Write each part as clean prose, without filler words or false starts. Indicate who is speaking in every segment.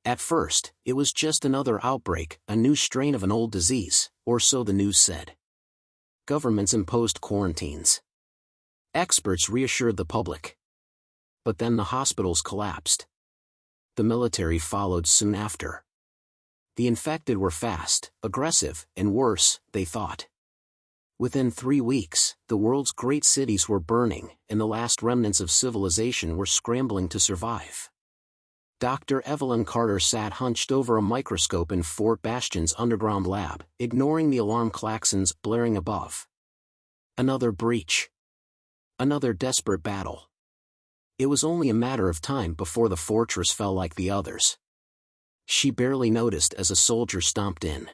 Speaker 1: At first, it was just another outbreak, a new strain of an old disease, or so the news said. Governments imposed quarantines. Experts reassured the public. But then the hospitals collapsed. The military followed soon after. The infected were fast, aggressive, and worse, they thought. Within 3 weeks, the world's great cities were burning, and the last remnants of civilization were scrambling to survive. Dr. Evelyn Carter sat hunched over a microscope in Fort Bastion's underground lab, ignoring the alarm klaxons blaring above. Another breach. Another desperate battle. It was only a matter of time before the fortress fell like the others. She barely noticed as a soldier stomped in.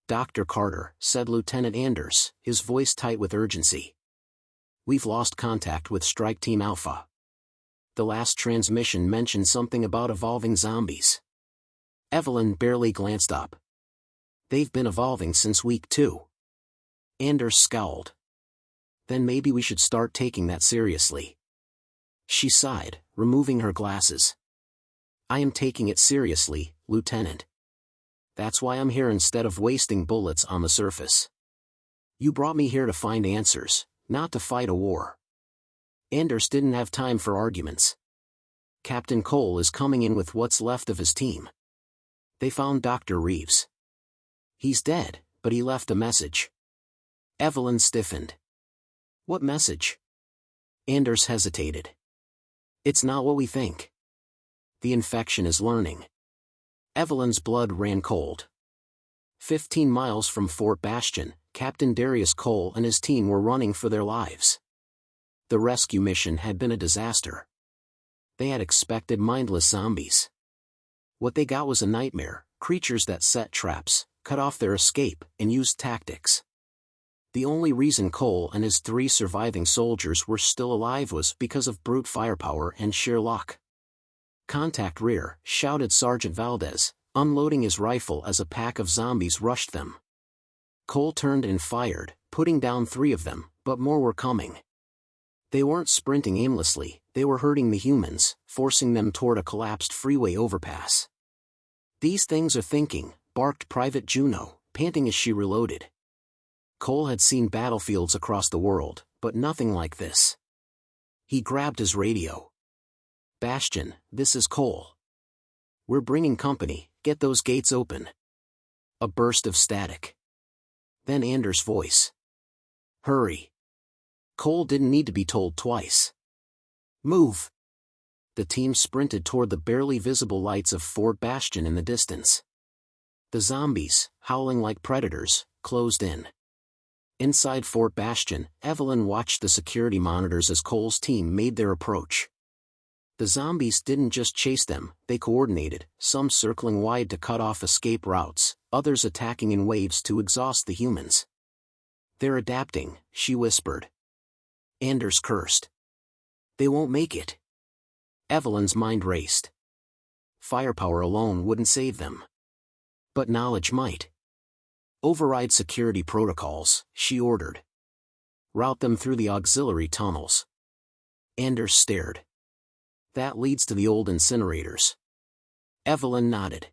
Speaker 1: "Dr. Carter," said Lieutenant Anders, his voice tight with urgency. "We've lost contact with Strike Team Alpha. The last transmission mentioned something about evolving zombies." Evelyn barely glanced up. "They've been evolving since week 2. Anders scowled. "Then maybe we should start taking that seriously." She sighed, removing her glasses. "I am taking it seriously, Lieutenant. That's why I'm here instead of wasting bullets on the surface. You brought me here to find answers, not to fight a war." Anders didn't have time for arguments. "Captain Cole is coming in with what's left of his team. They found Dr. Reeves. He's dead, but he left a message." Evelyn stiffened. "What message?" Anders hesitated. "It's not what we think. The infection is learning." Evelyn's blood ran cold. 15 miles from Fort Bastion, Captain Darius Cole and his team were running for their lives. The rescue mission had been a disaster. They had expected mindless zombies. What they got was a nightmare, creatures that set traps, cut off their escape, and used tactics. The only reason Cole and his 3 surviving soldiers were still alive was because of brute firepower and sheer luck. "Contact rear," shouted Sergeant Valdez, unloading his rifle as a pack of zombies rushed them. Cole turned and fired, putting down 3 of them, but more were coming. They weren't sprinting aimlessly, they were herding the humans, forcing them toward a collapsed freeway overpass. "These things are thinking," barked Private Juno, panting as she reloaded. Cole had seen battlefields across the world, but nothing like this. He grabbed his radio. "Bastion, this is Cole. We're bringing company, get those gates open." A burst of static. Then Anders' voice. "Hurry." Cole didn't need to be told twice. "Move." The team sprinted toward the barely visible lights of Fort Bastion in the distance. The zombies, howling like predators, closed in. Inside Fort Bastion, Evelyn watched the security monitors as Cole's team made their approach. The zombies didn't just chase them, they coordinated, some circling wide to cut off escape routes, others attacking in waves to exhaust the humans. "They're adapting," she whispered. Anders cursed. "They won't make it." Evelyn's mind raced. Firepower alone wouldn't save them. But knowledge might. "Override security protocols," she ordered. "Route them through the auxiliary tunnels." Anders stared. "That leads to the old incinerators." Evelyn nodded.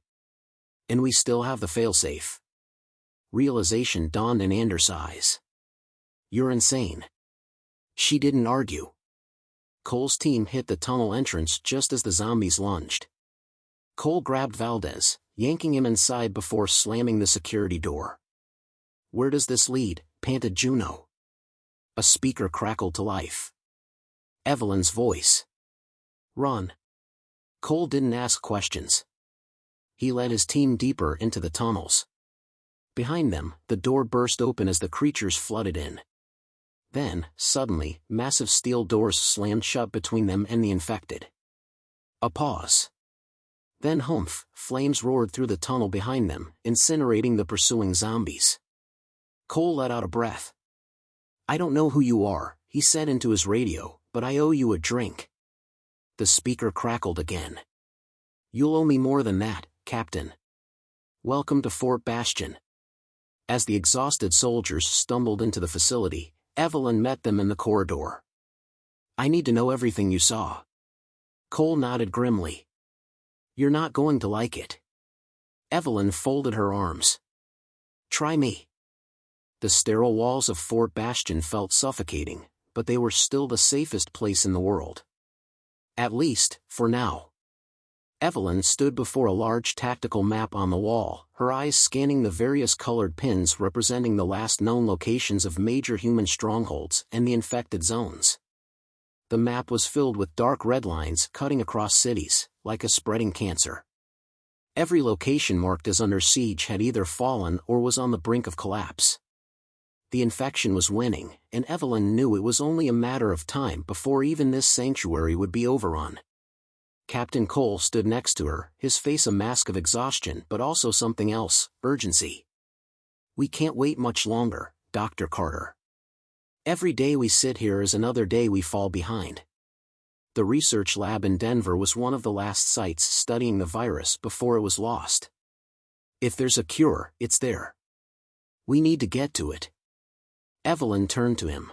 Speaker 1: "And we still have the failsafe." Realization dawned in Anders' eyes. "You're insane." She didn't argue. Cole's team hit the tunnel entrance just as the zombies lunged. Cole grabbed Valdez, yanking him inside before slamming the security door. "Where does this lead?" panted Juno. A speaker crackled to life. Evelyn's voice. "Run." Cole didn't ask questions. He led his team deeper into the tunnels. Behind them, the door burst open as the creatures flooded in. Then, suddenly, massive steel doors slammed shut between them and the infected. A pause. Then humph, flames roared through the tunnel behind them, incinerating the pursuing zombies. Cole let out a breath. "I don't know who you are," he said into his radio, "but I owe you a drink." The speaker crackled again. "You'll owe me more than that, Captain. Welcome to Fort Bastion." As the exhausted soldiers stumbled into the facility, Evelyn met them in the corridor. "I need to know everything you saw." Cole nodded grimly. You're not going to like it. Evelyn folded her arms. Try me. The sterile walls of Fort Bastion felt suffocating, but they were still the safest place in the world. At least, for now. Evelyn stood before a large tactical map on the wall, her eyes scanning the various colored pins representing the last known locations of major human strongholds and the infected zones. The map was filled with dark red lines cutting across cities, like a spreading cancer. Every location marked as under siege had either fallen or was on the brink of collapse. The infection was winning, and Evelyn knew it was only a matter of time before even this sanctuary would be overrun. Captain Cole stood next to her, his face a mask of exhaustion but also something else, urgency. We can't wait much longer, Dr. Carter. Every day we sit here is another day we fall behind. The research lab in Denver was one of the last sites studying the virus before it was lost. If there's a cure, it's there. We need to get to it. Evelyn turned to him.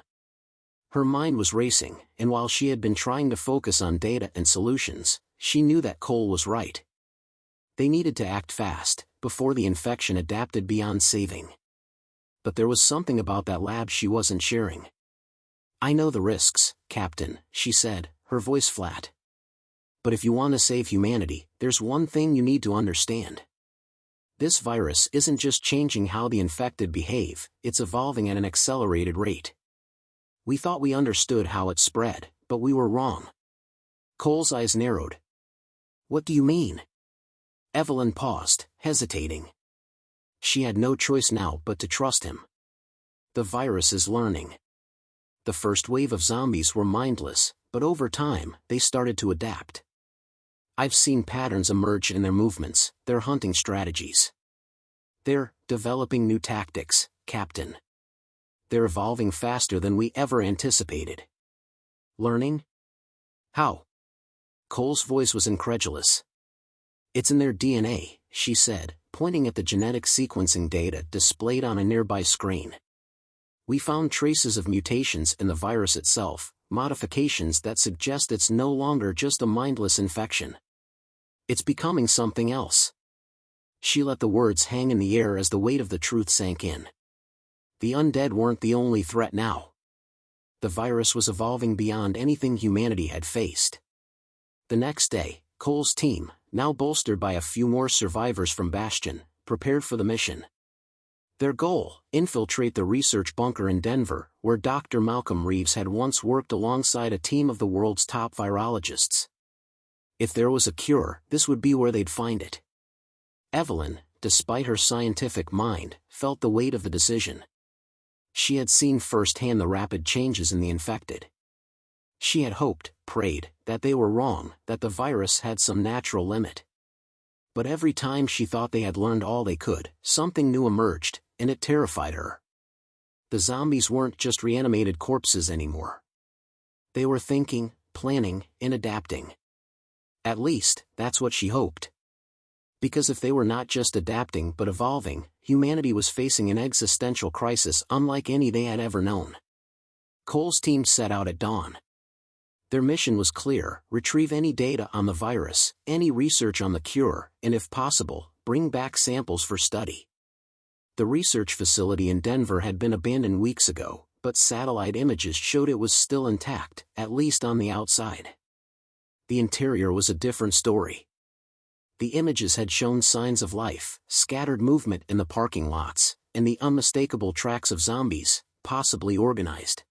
Speaker 1: Her mind was racing, and while she had been trying to focus on data and solutions, she knew that Cole was right. They needed to act fast, before the infection adapted beyond saving. But there was something about that lab she wasn't sharing. I know the risks, Captain, she said, her voice flat. But if you want to save humanity, there's one thing you need to understand. This virus isn't just changing how the infected behave, it's evolving at an accelerated rate. We thought we understood how it spread, but we were wrong. Cole's eyes narrowed. What do you mean? Evelyn paused, hesitating. She had no choice now but to trust him. The virus is learning. The first wave of zombies were mindless, but over time, they started to adapt. I've seen patterns emerge in their movements, their hunting strategies. They're developing new tactics, Captain. They're evolving faster than we ever anticipated. Learning? How? Cole's voice was incredulous. It's in their DNA, she said, pointing at the genetic sequencing data displayed on a nearby screen. We found traces of mutations in the virus itself, modifications that suggest it's no longer just a mindless infection. It's becoming something else. She let the words hang in the air as the weight of the truth sank in. The undead weren't the only threat now. The virus was evolving beyond anything humanity had faced. The next day, Cole's team, now bolstered by a few more survivors from Bastion, prepared for the mission. Their goal, infiltrate the research bunker in Denver, where Dr. Malcolm Reeves had once worked alongside a team of the world's top virologists. If there was a cure, this would be where they'd find it. Evelyn, despite her scientific mind, felt the weight of the decision. She had seen firsthand the rapid changes in the infected. She had hoped, prayed, that they were wrong, that the virus had some natural limit. But every time she thought they had learned all they could, something new emerged, and it terrified her. The zombies weren't just reanimated corpses anymore. They were thinking, planning, and adapting. At least, that's what she hoped. Because if they were not just adapting but evolving, humanity was facing an existential crisis unlike any they had ever known. Cole's team set out at dawn. Their mission was clear: retrieve any data on the virus, any research on the cure, and if possible, bring back samples for study. The research facility in Denver had been abandoned weeks ago, but satellite images showed it was still intact, at least on the outside. The interior was a different story. The images had shown signs of life, scattered movement in the parking lots, and the unmistakable tracks of zombies, possibly organized.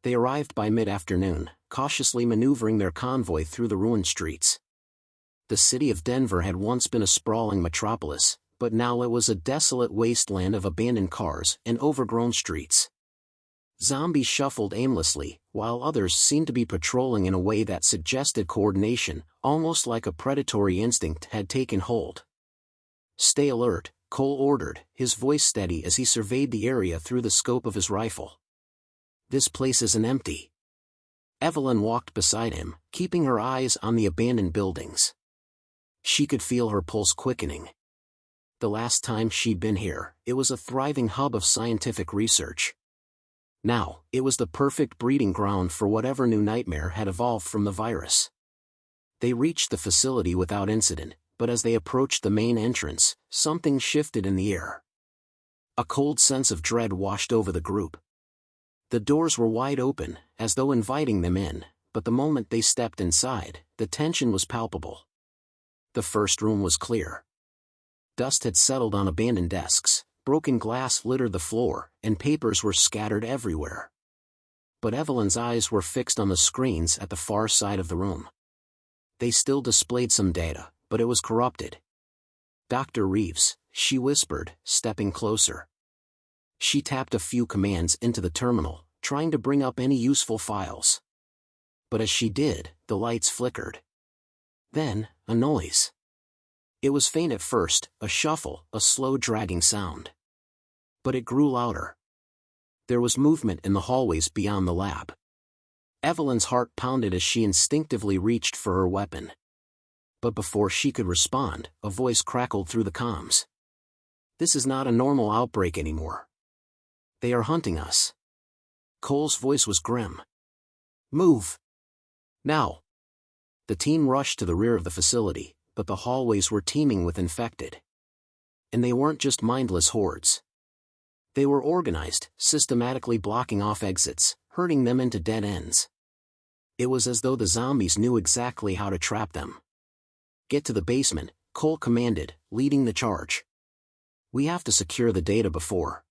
Speaker 1: They arrived by mid-afternoon, cautiously maneuvering their convoy through the ruined streets. The city of Denver had once been a sprawling metropolis, but now it was a desolate wasteland of abandoned cars and overgrown streets. Zombies shuffled aimlessly, while others seemed to be patrolling in a way that suggested coordination, almost like a predatory instinct had taken hold. "Stay alert," Cole ordered, his voice steady as he surveyed the area through the scope of his rifle. "This place isn't empty." Evelyn walked beside him, keeping her eyes on the abandoned buildings. She could feel her pulse quickening. The last time she'd been here, it was a thriving hub of scientific research. Now, it was the perfect breeding ground for whatever new nightmare had evolved from the virus. They reached the facility without incident, but as they approached the main entrance, something shifted in the air. A cold sense of dread washed over the group. The doors were wide open, as though inviting them in, but the moment they stepped inside, the tension was palpable. The first room was clear. Dust had settled on abandoned desks, broken glass littered the floor, and papers were scattered everywhere. But Evelyn's eyes were fixed on the screens at the far side of the room. They still displayed some data, but it was corrupted. "Dr. Reeves," she whispered, stepping closer. She tapped a few commands into the terminal, trying to bring up any useful files. But as she did, the lights flickered. Then, a noise. It was faint at first, a shuffle, a slow dragging sound. But it grew louder. There was movement in the hallways beyond the lab. Evelyn's heart pounded as she instinctively reached for her weapon. But before she could respond, a voice crackled through the comms. "This is not a normal outbreak anymore. They are hunting us." Cole's voice was grim. "Move! Now!" The team rushed to the rear of the facility, but the hallways were teeming with infected. And they weren't just mindless hordes. They were organized, systematically blocking off exits, herding them into dead ends. It was as though the zombies knew exactly how to trap them. "Get to the basement," Cole commanded, leading the charge. "We have to secure the data before."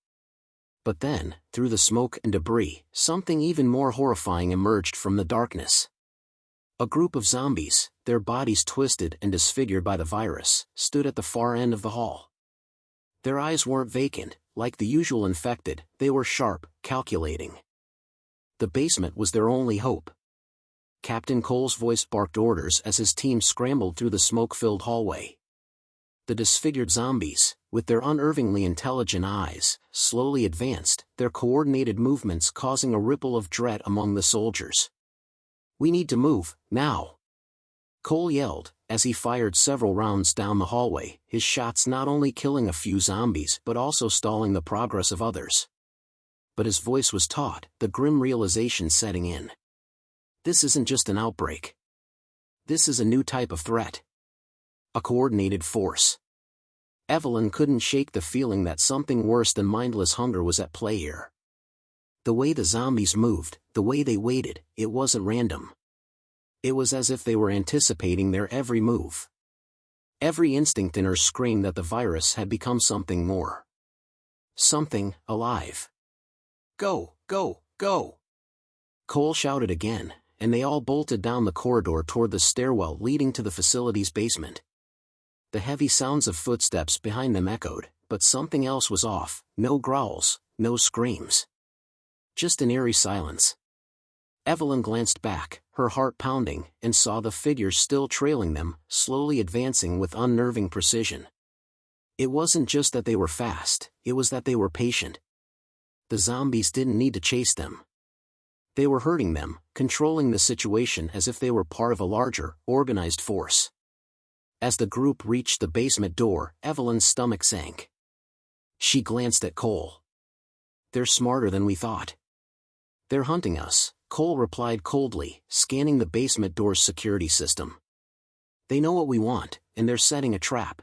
Speaker 1: But then, through the smoke and debris, something even more horrifying emerged from the darkness. A group of zombies, their bodies twisted and disfigured by the virus, stood at the far end of the hall. Their eyes weren't vacant, like the usual infected, they were sharp, calculating. The basement was their only hope. Captain Cole's voice barked orders as his team scrambled through the smoke-filled hallway. The disfigured zombies, with their unervingly intelligent eyes, slowly advanced, their coordinated movements causing a ripple of dread among the soldiers. "We need to move, now!" Cole yelled, as he fired several rounds down the hallway, his shots not only killing a few zombies but also stalling the progress of others. But his voice was taut, the grim realization setting in. This isn't just an outbreak. This is a new type of threat. A coordinated force. Evelyn couldn't shake the feeling that something worse than mindless hunger was at play here. The way the zombies moved, the way they waited, it wasn't random. It was as if they were anticipating their every move. Every instinct in her screamed that the virus had become something more. Something alive. "Go, go, go!" Cole shouted again, and they all bolted down the corridor toward the stairwell leading to the facility's basement. The heavy sounds of footsteps behind them echoed, but something else was off, no growls, no screams. Just an eerie silence. Evelyn glanced back, her heart pounding, and saw the figures still trailing them, slowly advancing with unnerving precision. It wasn't just that they were fast, it was that they were patient. The zombies didn't need to chase them. They were hurting them, controlling the situation as if they were part of a larger, organized force. As the group reached the basement door, Evelyn's stomach sank. She glanced at Cole. "They're smarter than we thought." "They're hunting us," Cole replied coldly, scanning the basement door's security system. "They know what we want, and they're setting a trap."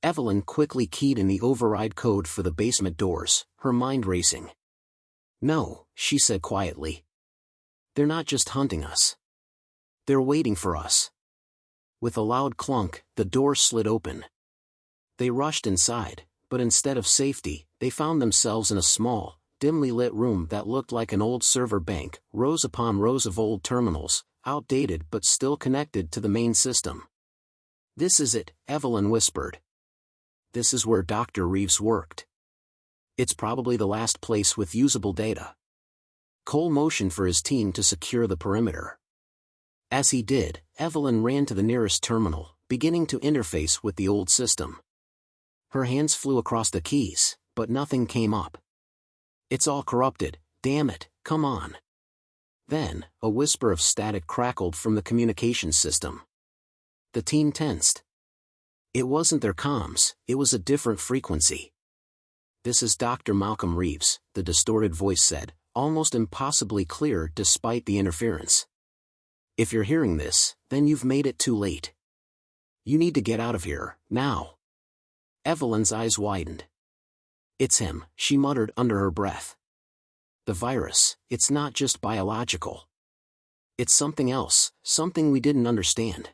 Speaker 1: Evelyn quickly keyed in the override code for the basement doors, her mind racing. "No," she said quietly. "They're not just hunting us. They're waiting for us." With a loud clunk, the door slid open. They rushed inside, but instead of safety, they found themselves in a small, dimly lit room that looked like an old server bank, rows upon rows of old terminals, outdated but still connected to the main system. "This is it," Evelyn whispered. "This is where Dr. Reeves worked. It's probably the last place with usable data." Cole motioned for his team to secure the perimeter. As he did, Evelyn ran to the nearest terminal, beginning to interface with the old system. Her hands flew across the keys, but nothing came up. "It's all corrupted, damn it, come on." Then, a whisper of static crackled from the communications system. The team tensed. It wasn't their comms, it was a different frequency. "This is Dr. Malcolm Reeves," the distorted voice said, almost impossibly clear despite the interference. If you're hearing this, then you've made it too late. You need to get out of here, now. Evelyn's eyes widened. It's him, she muttered under her breath. The virus, it's not just biological. It's something else, something we didn't understand.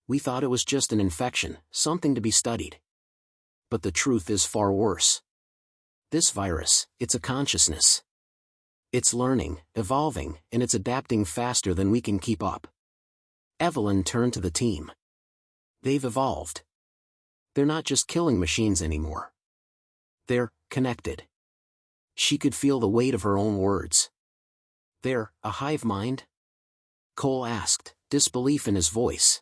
Speaker 1: We thought it was just an infection, something to be studied. But the truth is far worse. This virus, it's a consciousness. It's learning, evolving, and it's adapting faster than we can keep up. Evelyn turned to the team. They've evolved. They're not just killing machines anymore. They're connected. She could feel the weight of her own words. They're a hive mind? Cole asked, disbelief in his voice.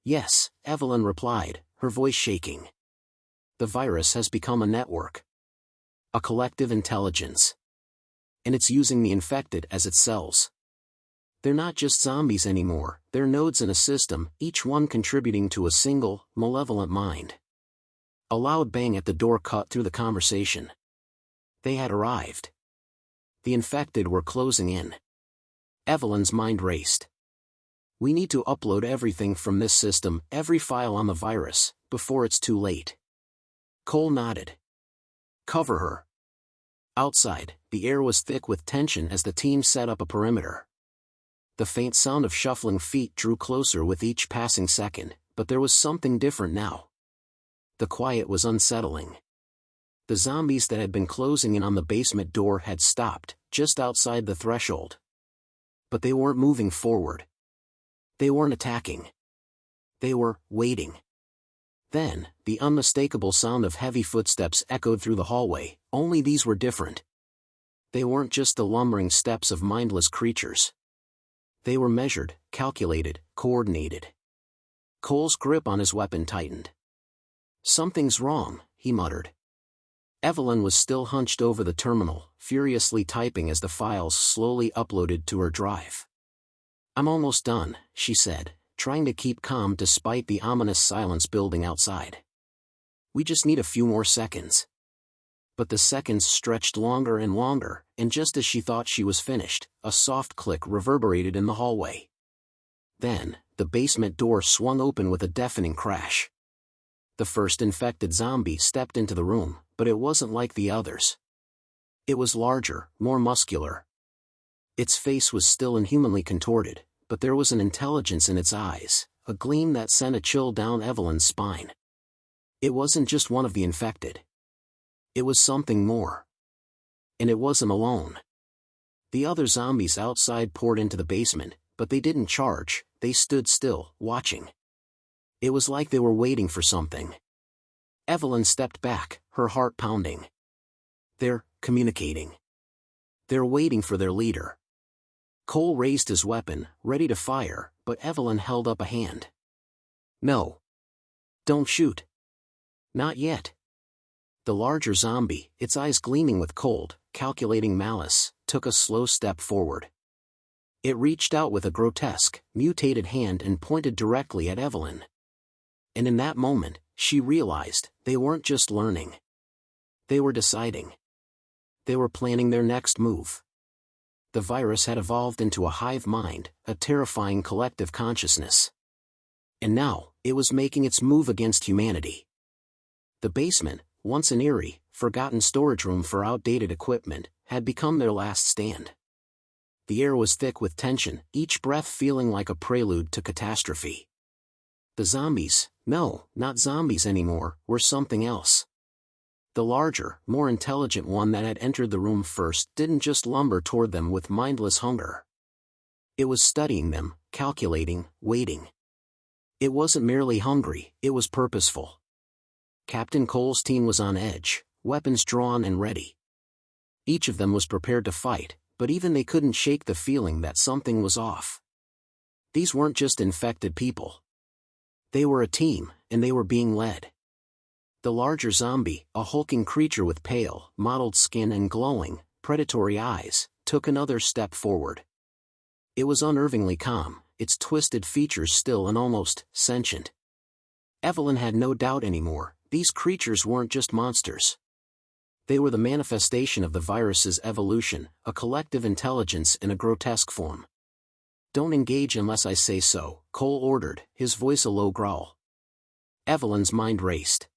Speaker 1: Yes, Evelyn replied, her voice shaking. The virus has become a network. A collective intelligence. And it's using the infected as its cells. They're not just zombies anymore, they're nodes in a system, each one contributing to a single, malevolent mind. A loud bang at the door cut through the conversation. They had arrived. The infected were closing in. Evelyn's mind raced. We need to upload everything from this system, every file on the virus, before it's too late. Cole nodded. Cover her. Outside, the air was thick with tension as the team set up a perimeter. The faint sound of shuffling feet drew closer with each passing second, but there was something different now. The quiet was unsettling. The zombies that had been closing in on the basement door had stopped, just outside the threshold. But they weren't moving forward. They weren't attacking. They were waiting. Then, the unmistakable sound of heavy footsteps echoed through the hallway, only these were different. They weren't just the lumbering steps of mindless creatures. They were measured, calculated, coordinated. Cole's grip on his weapon tightened. Something's wrong, he muttered. Evelyn was still hunched over the terminal, furiously typing as the files slowly uploaded to her drive. I'm almost done, she said, trying to keep calm despite the ominous silence building outside. We just need a few more seconds. But the seconds stretched longer and longer, and just as she thought she was finished, a soft click reverberated in the hallway. Then, the basement door swung open with a deafening crash. The first infected zombie stepped into the room, but it wasn't like the others. It was larger, more muscular. Its face was still inhumanly contorted, but there was an intelligence in its eyes, a gleam that sent a chill down Evelyn's spine. It wasn't just one of the infected. It was something more. And it wasn't alone. The other zombies outside poured into the basement, but they didn't charge, they stood still, watching. It was like they were waiting for something. Evelyn stepped back, her heart pounding. They're communicating. They're waiting for their leader. Cole raised his weapon, ready to fire, but Evelyn held up a hand. No. Don't shoot. Not yet. The larger zombie, its eyes gleaming with cold, calculating malice, took a slow step forward. It reached out with a grotesque, mutated hand and pointed directly at Evelyn. And in that moment, she realized, they weren't just learning. They were deciding. They were planning their next move. The virus had evolved into a hive mind, a terrifying collective consciousness. And now, it was making its move against humanity. The basement, once an eerie, forgotten storage room for outdated equipment, had become their last stand. The air was thick with tension, each breath feeling like a prelude to catastrophe. The zombies, no, not zombies anymore, were something else. The larger, more intelligent one that had entered the room first didn't just lumber toward them with mindless hunger. It was studying them, calculating, waiting. It wasn't merely hungry, it was purposeful. Captain Cole's team was on edge, weapons drawn and ready. Each of them was prepared to fight, but even they couldn't shake the feeling that something was off. These weren't just infected people. They were a team, and they were being led. The larger zombie, a hulking creature with pale, mottled skin and glowing, predatory eyes, took another step forward. It was unnervingly calm, its twisted features still and almost sentient. Evelyn had no doubt anymore, these creatures weren't just monsters. They were the manifestation of the virus's evolution, a collective intelligence in a grotesque form. Don't engage unless I say so, Cole ordered, his voice a low growl. Evelyn's mind raced.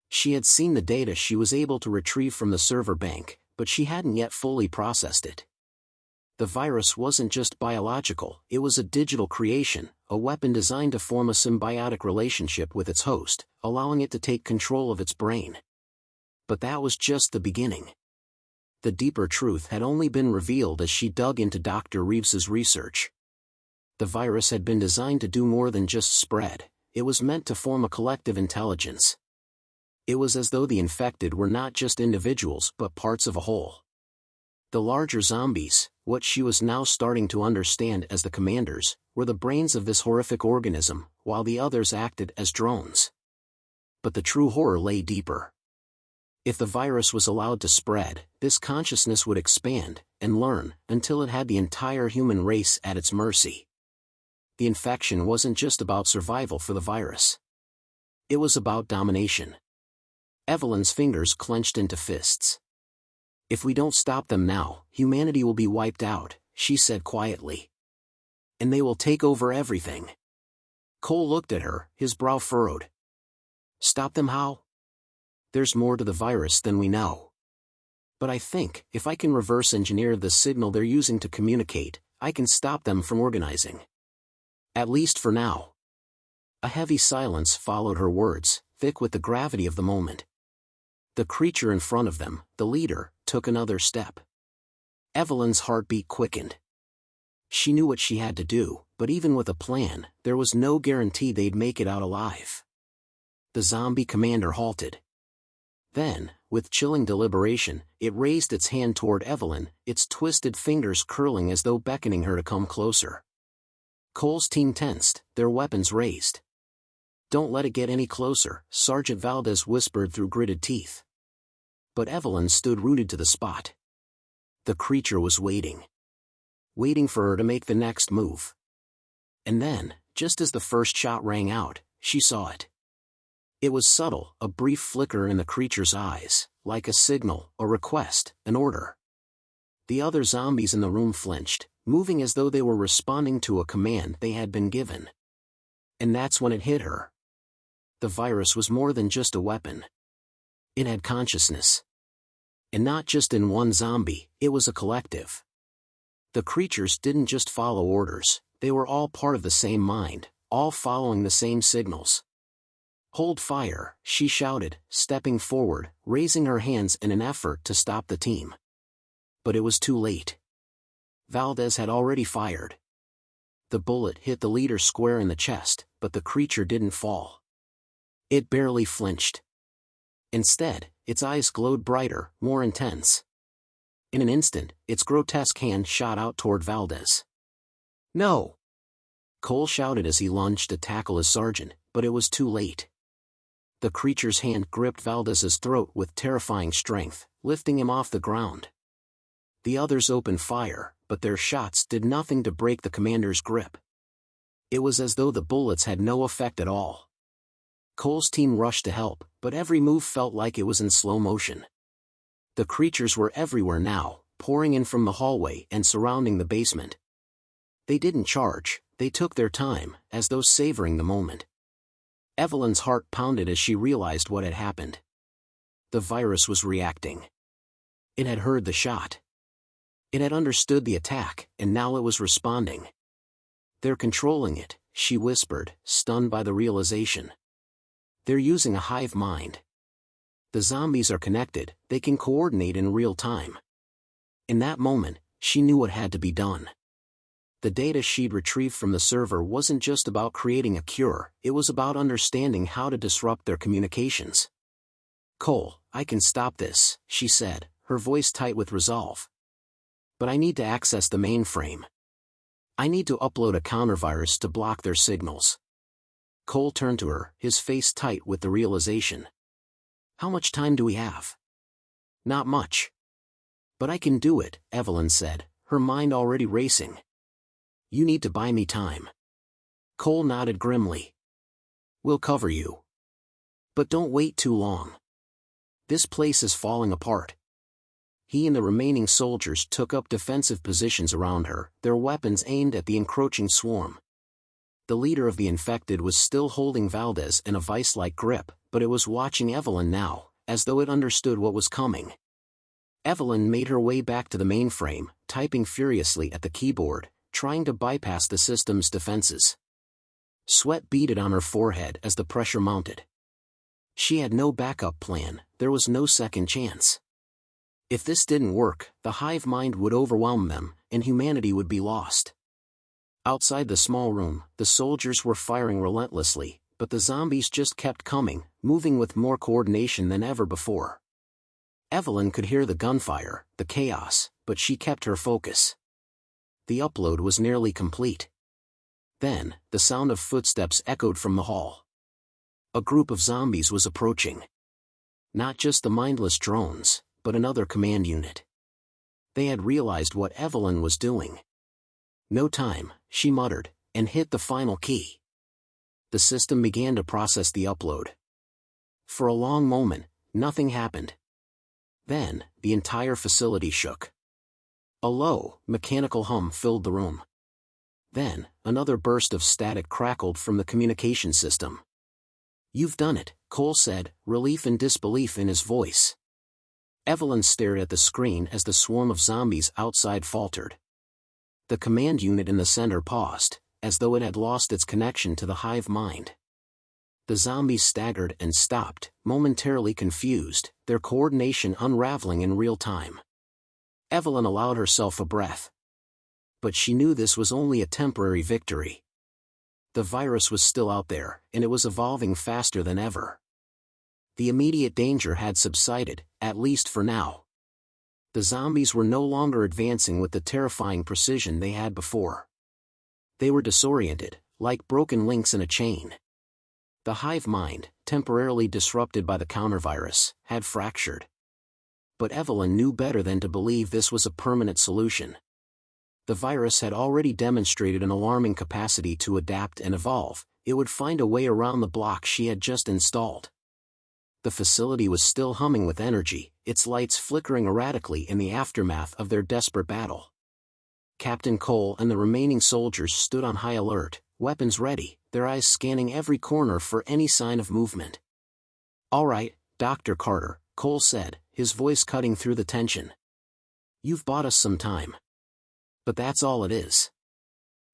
Speaker 1: She had seen the data she was able to retrieve from the server bank, but she hadn't yet fully processed it. The virus wasn't just biological, it was a digital creation, a weapon designed to form a symbiotic relationship with its host, allowing it to take control of its brain. But that was just the beginning. The deeper truth had only been revealed as she dug into Dr. Reeves's research. The virus had been designed to do more than just spread, it was meant to form a collective intelligence. It was as though the infected were not just individuals but parts of a whole. The larger zombies, what she was now starting to understand as the commanders, were the brains of this horrific organism, while the others acted as drones. But the true horror lay deeper. If the virus was allowed to spread, this consciousness would expand and learn until it had the entire human race at its mercy. The infection wasn't just about survival for the virus. It was about domination. Evelyn's fingers clenched into fists. If we don't stop them now, humanity will be wiped out, she said quietly. And they will take over everything. Cole looked at her, his brow furrowed. Stop them how? There's more to the virus than we know. But I think, if I can reverse engineer the signal they're using to communicate, I can stop them from organizing. At least for now. A heavy silence followed her words, thick with the gravity of the moment. The creature in front of them, the leader, took another step. Evelyn's heartbeat quickened. She knew what she had to do, but even with a plan, there was no guarantee they'd make it out alive. The zombie commander halted. Then, with chilling deliberation, it raised its hand toward Evelyn, its twisted fingers curling as though beckoning her to come closer. Cole's team tensed, their weapons raised. Don't let it get any closer, Sergeant Valdez whispered through gritted teeth. But Evelyn stood rooted to the spot. The creature was waiting. Waiting for her to make the next move. And then, just as the first shot rang out, she saw it. It was subtle, a brief flicker in the creature's eyes, like a signal, a request, an order. The other zombies in the room flinched, moving as though they were responding to a command they had been given. And that's when it hit her. The virus was more than just a weapon. It had consciousness. And not just in one zombie, it was a collective. The creatures didn't just follow orders, they were all part of the same mind, all following the same signals. Hold fire, she shouted, stepping forward, raising her hands in an effort to stop the team. But it was too late. Valdez had already fired. The bullet hit the leader square in the chest, but the creature didn't fall. It barely flinched. Instead, its eyes glowed brighter, more intense. In an instant, its grotesque hand shot out toward Valdez. No! Cole shouted as he lunged to tackle his sergeant, but it was too late. The creature's hand gripped Valdez's throat with terrifying strength, lifting him off the ground. The others opened fire, but their shots did nothing to break the commander's grip. It was as though the bullets had no effect at all. Cole's team rushed to help, but every move felt like it was in slow motion. The creatures were everywhere now, pouring in from the hallway and surrounding the basement. They didn't charge, they took their time, as though savoring the moment. Evelyn's heart pounded as she realized what had happened. The virus was reacting. It had heard the shot. It had understood the attack, and now it was responding. They're controlling it, she whispered, stunned by the realization. They're using a hive mind. The zombies are connected, they can coordinate in real time. In that moment, she knew what had to be done. The data she'd retrieved from the server wasn't just about creating a cure, it was about understanding how to disrupt their communications. Cole, I can stop this, she said, her voice tight with resolve. But I need to access the mainframe. I need to upload a countervirus to block their signals. Cole turned to her, his face tight with the realization. How much time do we have? Not much. But I can do it, Evelyn said, her mind already racing. You need to buy me time. Cole nodded grimly. We'll cover you. But don't wait too long. This place is falling apart. he and the remaining soldiers took up defensive positions around her, their weapons aimed at the encroaching swarm. The leader of the infected was still holding Valdez in a vice-like grip, but it was watching Evelyn now, as though it understood what was coming. Evelyn made her way back to the mainframe, typing furiously at the keyboard, trying to bypass the system's defenses. Sweat beaded on her forehead as the pressure mounted. She had no backup plan, there was no second chance. If this didn't work, the hive mind would overwhelm them, and humanity would be lost. Outside the small room, the soldiers were firing relentlessly, but the zombies just kept coming, moving with more coordination than ever before. Evelyn could hear the gunfire, the chaos, but she kept her focus. The upload was nearly complete. Then, the sound of footsteps echoed from the hall. A group of zombies was approaching. Not just the mindless drones, but another command unit. They had realized what Evelyn was doing. "No time," she muttered, and hit the final key. The system began to process the upload. For a long moment, nothing happened. Then, the entire facility shook. A low, mechanical hum filled the room. Then, another burst of static crackled from the communication system. "You've done it," Cole said, relief and disbelief in his voice. Evelyn stared at the screen as the swarm of zombies outside faltered. The command unit in the center paused, as though it had lost its connection to the hive mind. The zombies staggered and stopped, momentarily confused, their coordination unraveling in real time. Evelyn allowed herself a breath. But she knew this was only a temporary victory. The virus was still out there, and it was evolving faster than ever. The immediate danger had subsided, at least for now. The zombies were no longer advancing with the terrifying precision they had before. They were disoriented, like broken links in a chain. The hive mind, temporarily disrupted by the countervirus, had fractured. But Evelyn knew better than to believe this was a permanent solution. The virus had already demonstrated an alarming capacity to adapt and evolve, it would find a way around the block she had just installed. The facility was still humming with energy, its lights flickering erratically in the aftermath of their desperate battle. Captain Cole and the remaining soldiers stood on high alert, weapons ready, their eyes scanning every corner for any sign of movement. "All right, Dr. Carter," Cole said, his voice cutting through the tension. "You've bought us some time. But that's all it is.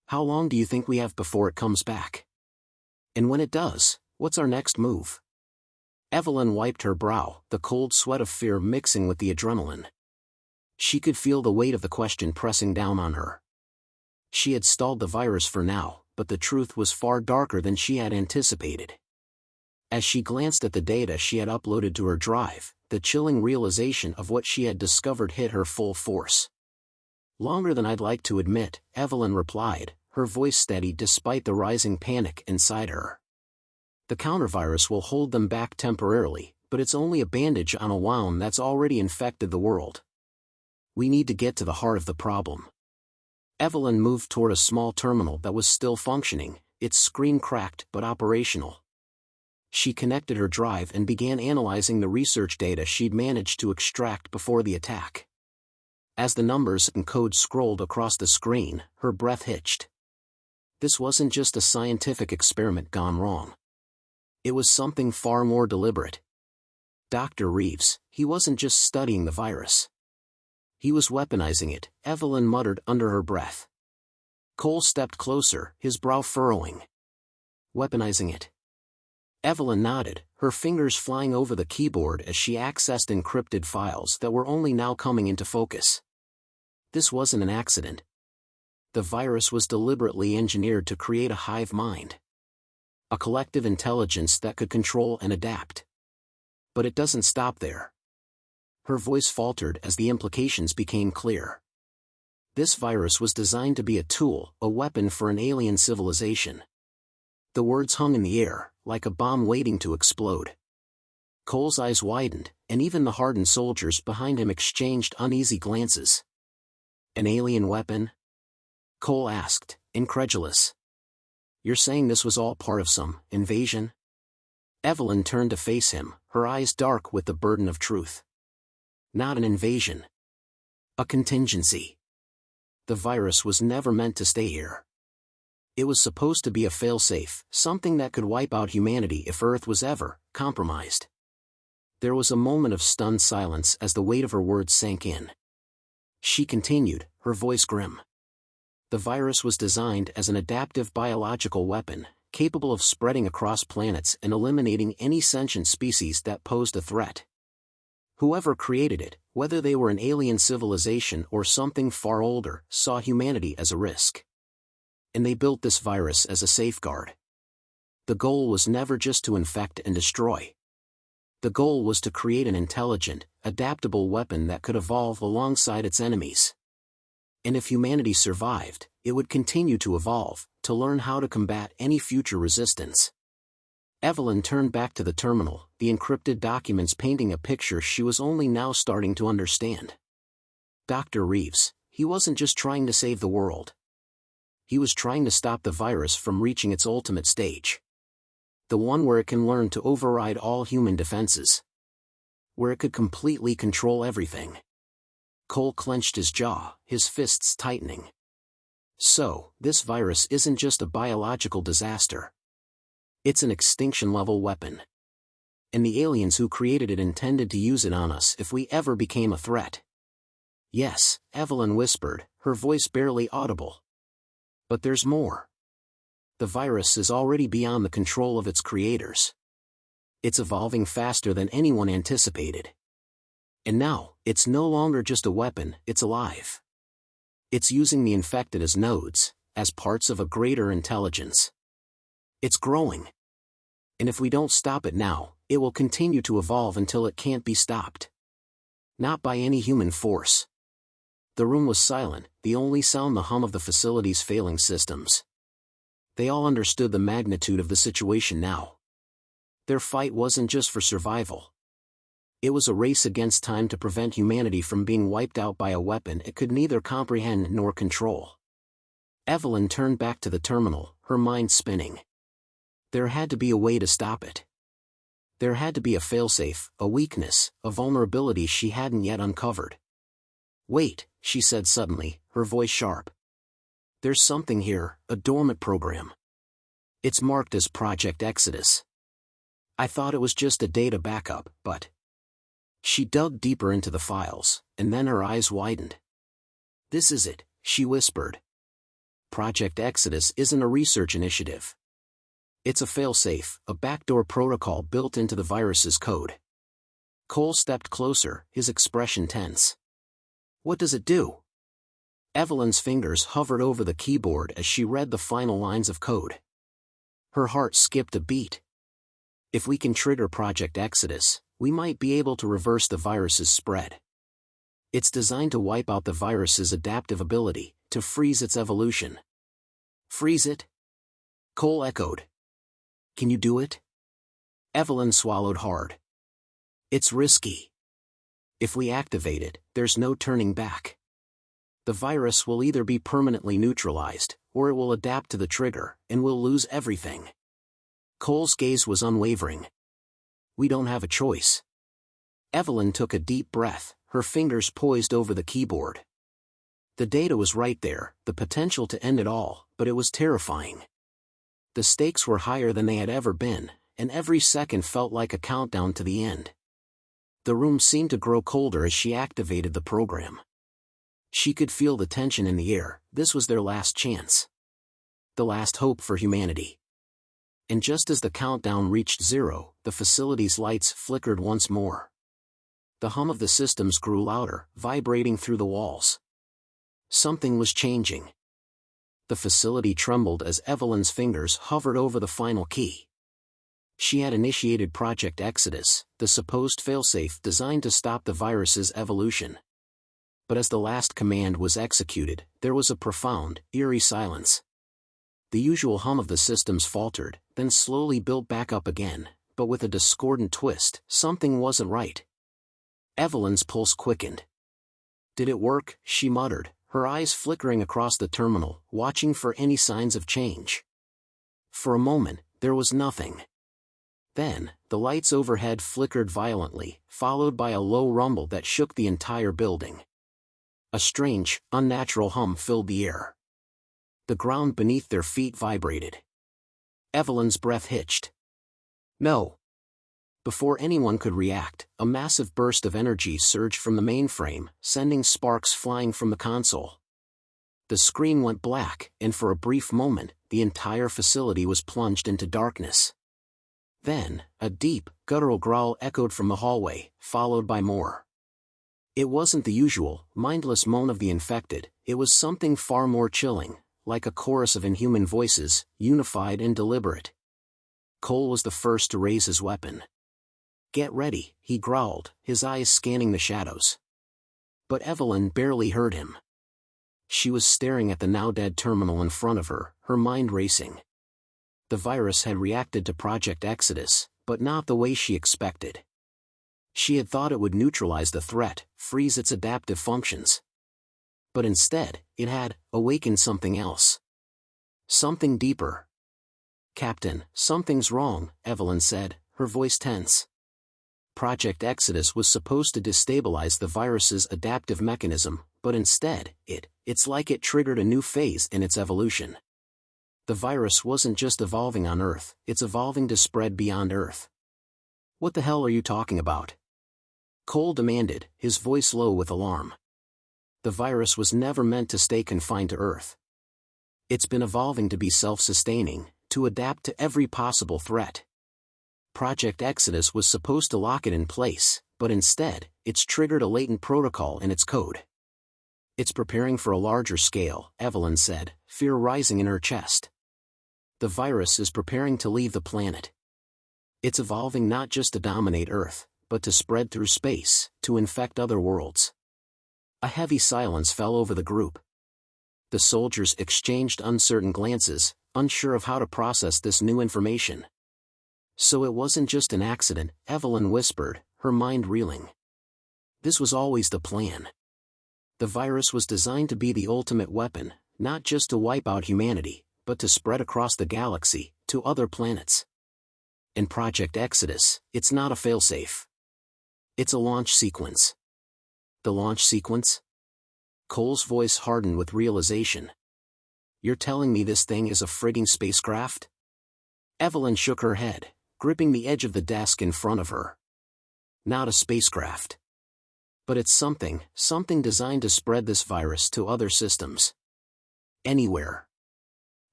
Speaker 1: How long do you think we have before it comes back? And when it does, what's our next move?" Evelyn wiped her brow, the cold sweat of fear mixing with the adrenaline. She could feel the weight of the question pressing down on her. She had stalled the virus for now, but the truth was far darker than she had anticipated. As she glanced at the data she had uploaded to her drive, the chilling realization of what she had discovered hit her full force. "Longer than I'd like to admit," Evelyn replied, her voice steady despite the rising panic inside her. "The countervirus will hold them back temporarily, but it's only a bandage on a wound that's already infected the world. We need to get to the heart of the problem." Evelyn moved toward a small terminal that was still functioning, its screen cracked but operational. She connected her drive and began analyzing the research data she'd managed to extract before the attack. As the numbers and code scrolled across the screen, her breath hitched. This wasn't just a scientific experiment gone wrong. It was something far more deliberate. Dr. Reeves, he wasn't just studying the virus. He was weaponizing it, Evelyn muttered under her breath. Cole stepped closer, his brow furrowing. "Weaponizing it?" Evelyn nodded, her fingers flying over the keyboard as she accessed encrypted files that were only now coming into focus. This wasn't an accident. The virus was deliberately engineered to create a hive mind. A collective intelligence that could control and adapt. But it doesn't stop there. Her voice faltered as the implications became clear. This virus was designed to be a tool, a weapon for an alien civilization. The words hung in the air, like a bomb waiting to explode. Cole's eyes widened, and even the hardened soldiers behind him exchanged uneasy glances. "An alien weapon?" Cole asked, incredulous. "You're saying this was all part of some invasion?" Evelyn turned to face him, her eyes dark with the burden of truth. "Not an invasion. A contingency. The virus was never meant to stay here. It was supposed to be a failsafe, something that could wipe out humanity if Earth was ever compromised. There was a moment of stunned silence as the weight of her words sank in. She continued, her voice grim. The virus was designed as an adaptive biological weapon, capable of spreading across planets and eliminating any sentient species that posed a threat. Whoever created it, whether they were an alien civilization or something far older, saw humanity as a risk. And they built this virus as a safeguard. The goal was never just to infect and destroy. The goal was to create an intelligent, adaptable weapon that could evolve alongside its enemies. And if humanity survived, it would continue to evolve, to learn how to combat any future resistance. Evelyn turned back to the terminal, the encrypted documents painting a picture she was only now starting to understand. Dr. Reeves, he wasn't just trying to save the world. He was trying to stop the virus from reaching its ultimate stage. The one where it can learn to override all human defenses. Where it could completely control everything. Cole clenched his jaw, his fists tightening. So, this virus isn't just a biological disaster. It's an extinction-level weapon. And the aliens who created it intended to use it on us if we ever became a threat. Yes, Evelyn whispered, her voice barely audible. But there's more. The virus is already beyond the control of its creators. It's evolving faster than anyone anticipated. And now, it's no longer just a weapon, it's alive. It's using the infected as nodes, as parts of a greater intelligence. It's growing. And if we don't stop it now, it will continue to evolve until it can't be stopped. Not by any human force. The room was silent, the only sound the hum of the facility's failing systems. They all understood the magnitude of the situation now. Their fight wasn't just for survival. It was a race against time to prevent humanity from being wiped out by a weapon it could neither comprehend nor control. Evelyn turned back to the terminal, her mind spinning. There had to be a way to stop it. There had to be a failsafe, a weakness, a vulnerability she hadn't yet uncovered. Wait, she said suddenly, her voice sharp. There's something here, a dormant program. It's marked as Project Exodus. I thought it was just a data backup, but... She dug deeper into the files, and then her eyes widened. This is it, she whispered. Project Exodus isn't a research initiative. It's a failsafe, a backdoor protocol built into the virus's code. Cole stepped closer, his expression tense. What does it do? Evelyn's fingers hovered over the keyboard as she read the final lines of code. Her heart skipped a beat. If we can trigger Project Exodus, we might be able to reverse the virus's spread. It's designed to wipe out the virus's adaptive ability, to freeze its evolution. Freeze it? Cole echoed. Can you do it? Evelyn swallowed hard. It's risky. If we activate it, there's no turning back. The virus will either be permanently neutralized, or it will adapt to the trigger, and we'll lose everything. Cole's gaze was unwavering. We don't have a choice. Evelyn took a deep breath, her fingers poised over the keyboard. The data was right there, the potential to end it all, but it was terrifying. The stakes were higher than they had ever been, and every second felt like a countdown to the end. The room seemed to grow colder as she activated the program. She could feel the tension in the air, this was their last chance. The last hope for humanity. And just as the countdown reached 0, the facility's lights flickered once more. The hum of the systems grew louder, vibrating through the walls. Something was changing. The facility trembled as Evelyn's fingers hovered over the final key. She had initiated Project Exodus, the supposed failsafe designed to stop the virus's evolution. But as the last command was executed, there was a profound, eerie silence. The usual hum of the systems faltered, then slowly built back up again, but with a discordant twist. Something wasn't right. Evelyn's pulse quickened. Did it work? She muttered, her eyes flickering across the terminal, watching for any signs of change. For a moment, there was nothing. Then, the lights overhead flickered violently, followed by a low rumble that shook the entire building. A strange, unnatural hum filled the air. The ground beneath their feet vibrated. Evelyn's breath hitched. No. Before anyone could react, a massive burst of energy surged from the mainframe, sending sparks flying from the console. The screen went black, and for a brief moment, the entire facility was plunged into darkness. Then, a deep, guttural growl echoed from the hallway, followed by more. It wasn't the usual, mindless moan of the infected, it was something far more chilling, like a chorus of inhuman voices, unified and deliberate. Cole was the first to raise his weapon. "Get ready," he growled, his eyes scanning the shadows. But Evelyn barely heard him. She was staring at the now-dead terminal in front of her, her mind racing. The virus had reacted to Project Exodus, but not the way she expected. She had thought it would neutralize the threat, freeze its adaptive functions. But instead, it had awakened something else. Something deeper. "Captain, something's wrong," Evelyn said, her voice tense. Project Exodus was supposed to destabilize the virus's adaptive mechanism, but instead, it's like it triggered a new phase in its evolution. The virus wasn't just evolving on Earth, it's evolving to spread beyond Earth. "What the hell are you talking about?" Cole demanded, his voice low with alarm. The virus was never meant to stay confined to Earth. It's been evolving to be self-sustaining, to adapt to every possible threat. Project Exodus was supposed to lock it in place, but instead, it's triggered a latent protocol in its code. "It's preparing for a larger scale," Evelyn said, fear rising in her chest. "The virus is preparing to leave the planet. It's evolving not just to dominate Earth, but to spread through space, to infect other worlds." A heavy silence fell over the group. The soldiers exchanged uncertain glances, unsure of how to process this new information. "So it wasn't just an accident," Evelyn whispered, her mind reeling. "This was always the plan. The virus was designed to be the ultimate weapon, not just to wipe out humanity, but to spread across the galaxy, to other planets. In Project Exodus, it's not a failsafe. It's a launch sequence." "The launch sequence?" Cole's voice hardened with realization. "You're telling me this thing is a frigging spacecraft?" Evelyn shook her head, gripping the edge of the desk in front of her. "Not a spacecraft. But it's something designed to spread this virus to other systems. Anywhere."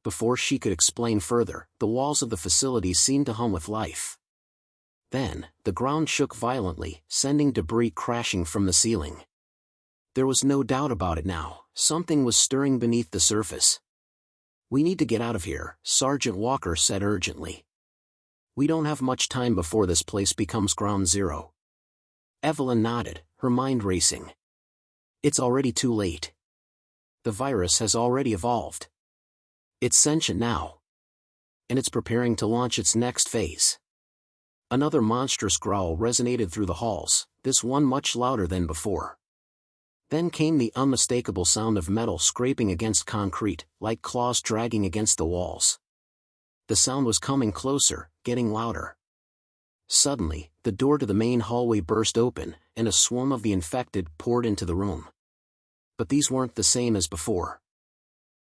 Speaker 1: Before she could explain further, the walls of the facility seemed to hum with life. Then, the ground shook violently, sending debris crashing from the ceiling. There was no doubt about it now, something was stirring beneath the surface. "We need to get out of here," Sergeant Walker said urgently. "We don't have much time before this place becomes ground zero." Evelyn nodded, her mind racing. "It's already too late. The virus has already evolved. It's sentient now. And it's preparing to launch its next phase." Another monstrous growl resonated through the halls, this one much louder than before. Then came the unmistakable sound of metal scraping against concrete, like claws dragging against the walls. The sound was coming closer, getting louder. Suddenly, the door to the main hallway burst open, and a swarm of the infected poured into the room. But these weren't the same as before.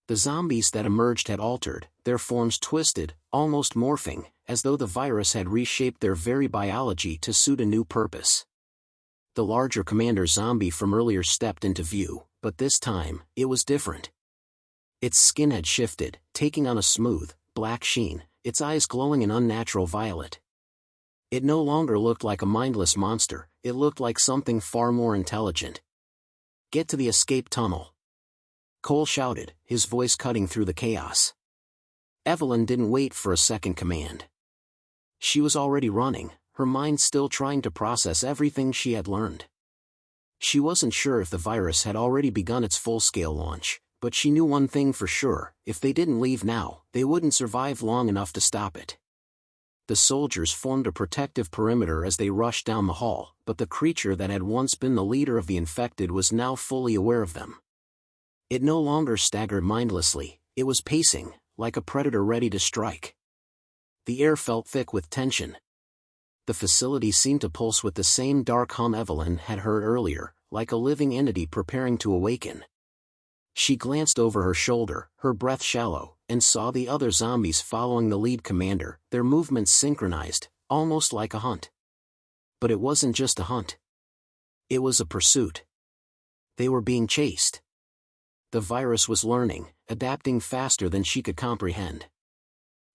Speaker 1: The zombies that emerged had altered, their forms twisted, almost morphing, as though the virus had reshaped their very biology to suit a new purpose. The larger commander zombie from earlier stepped into view, but this time, it was different. Its skin had shifted, taking on a smooth, black sheen, its eyes glowing an unnatural violet. It no longer looked like a mindless monster, it looked like something far more intelligent. "Get to the escape tunnel," Cole shouted, his voice cutting through the chaos. Evelyn didn't wait for a second command. She was already running, her mind still trying to process everything she had learned. She wasn't sure if the virus had already begun its full-scale launch, but she knew one thing for sure: if they didn't leave now, they wouldn't survive long enough to stop it. The soldiers formed a protective perimeter as they rushed down the hall, but the creature that had once been the leader of the infected was now fully aware of them. It no longer staggered mindlessly, it was pacing, like a predator ready to strike. The air felt thick with tension. The facility seemed to pulse with the same dark hum Evelyn had heard earlier, like a living entity preparing to awaken. She glanced over her shoulder, her breath shallow, and saw the other zombies following the lead commander, their movements synchronized, almost like a hunt. But it wasn't just a hunt. It was a pursuit. They were being chased. The virus was learning, adapting faster than she could comprehend.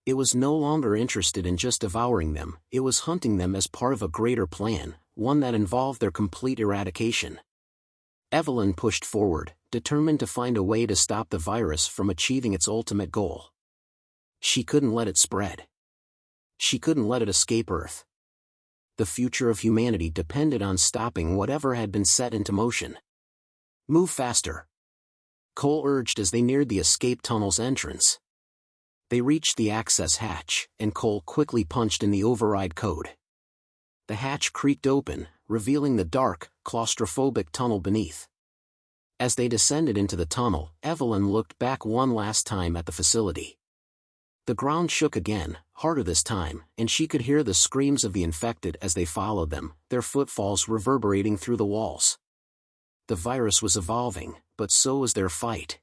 Speaker 1: It was no longer interested in just devouring them, it was hunting them as part of a greater plan, one that involved their complete eradication. Evelyn pushed forward, determined to find a way to stop the virus from achieving its ultimate goal. She couldn't let it spread. She couldn't let it escape Earth. The future of humanity depended on stopping whatever had been set into motion. Move faster, Cole urged as they neared the escape tunnel's entrance. They reached the access hatch, and Cole quickly punched in the override code. The hatch creaked open, revealing the dark, claustrophobic tunnel beneath. As they descended into the tunnel, Evelyn looked back one last time at the facility. The ground shook again, harder this time, and she could hear the screams of the infected as they followed them, their footfalls reverberating through the walls. The virus was evolving, but so was their fight.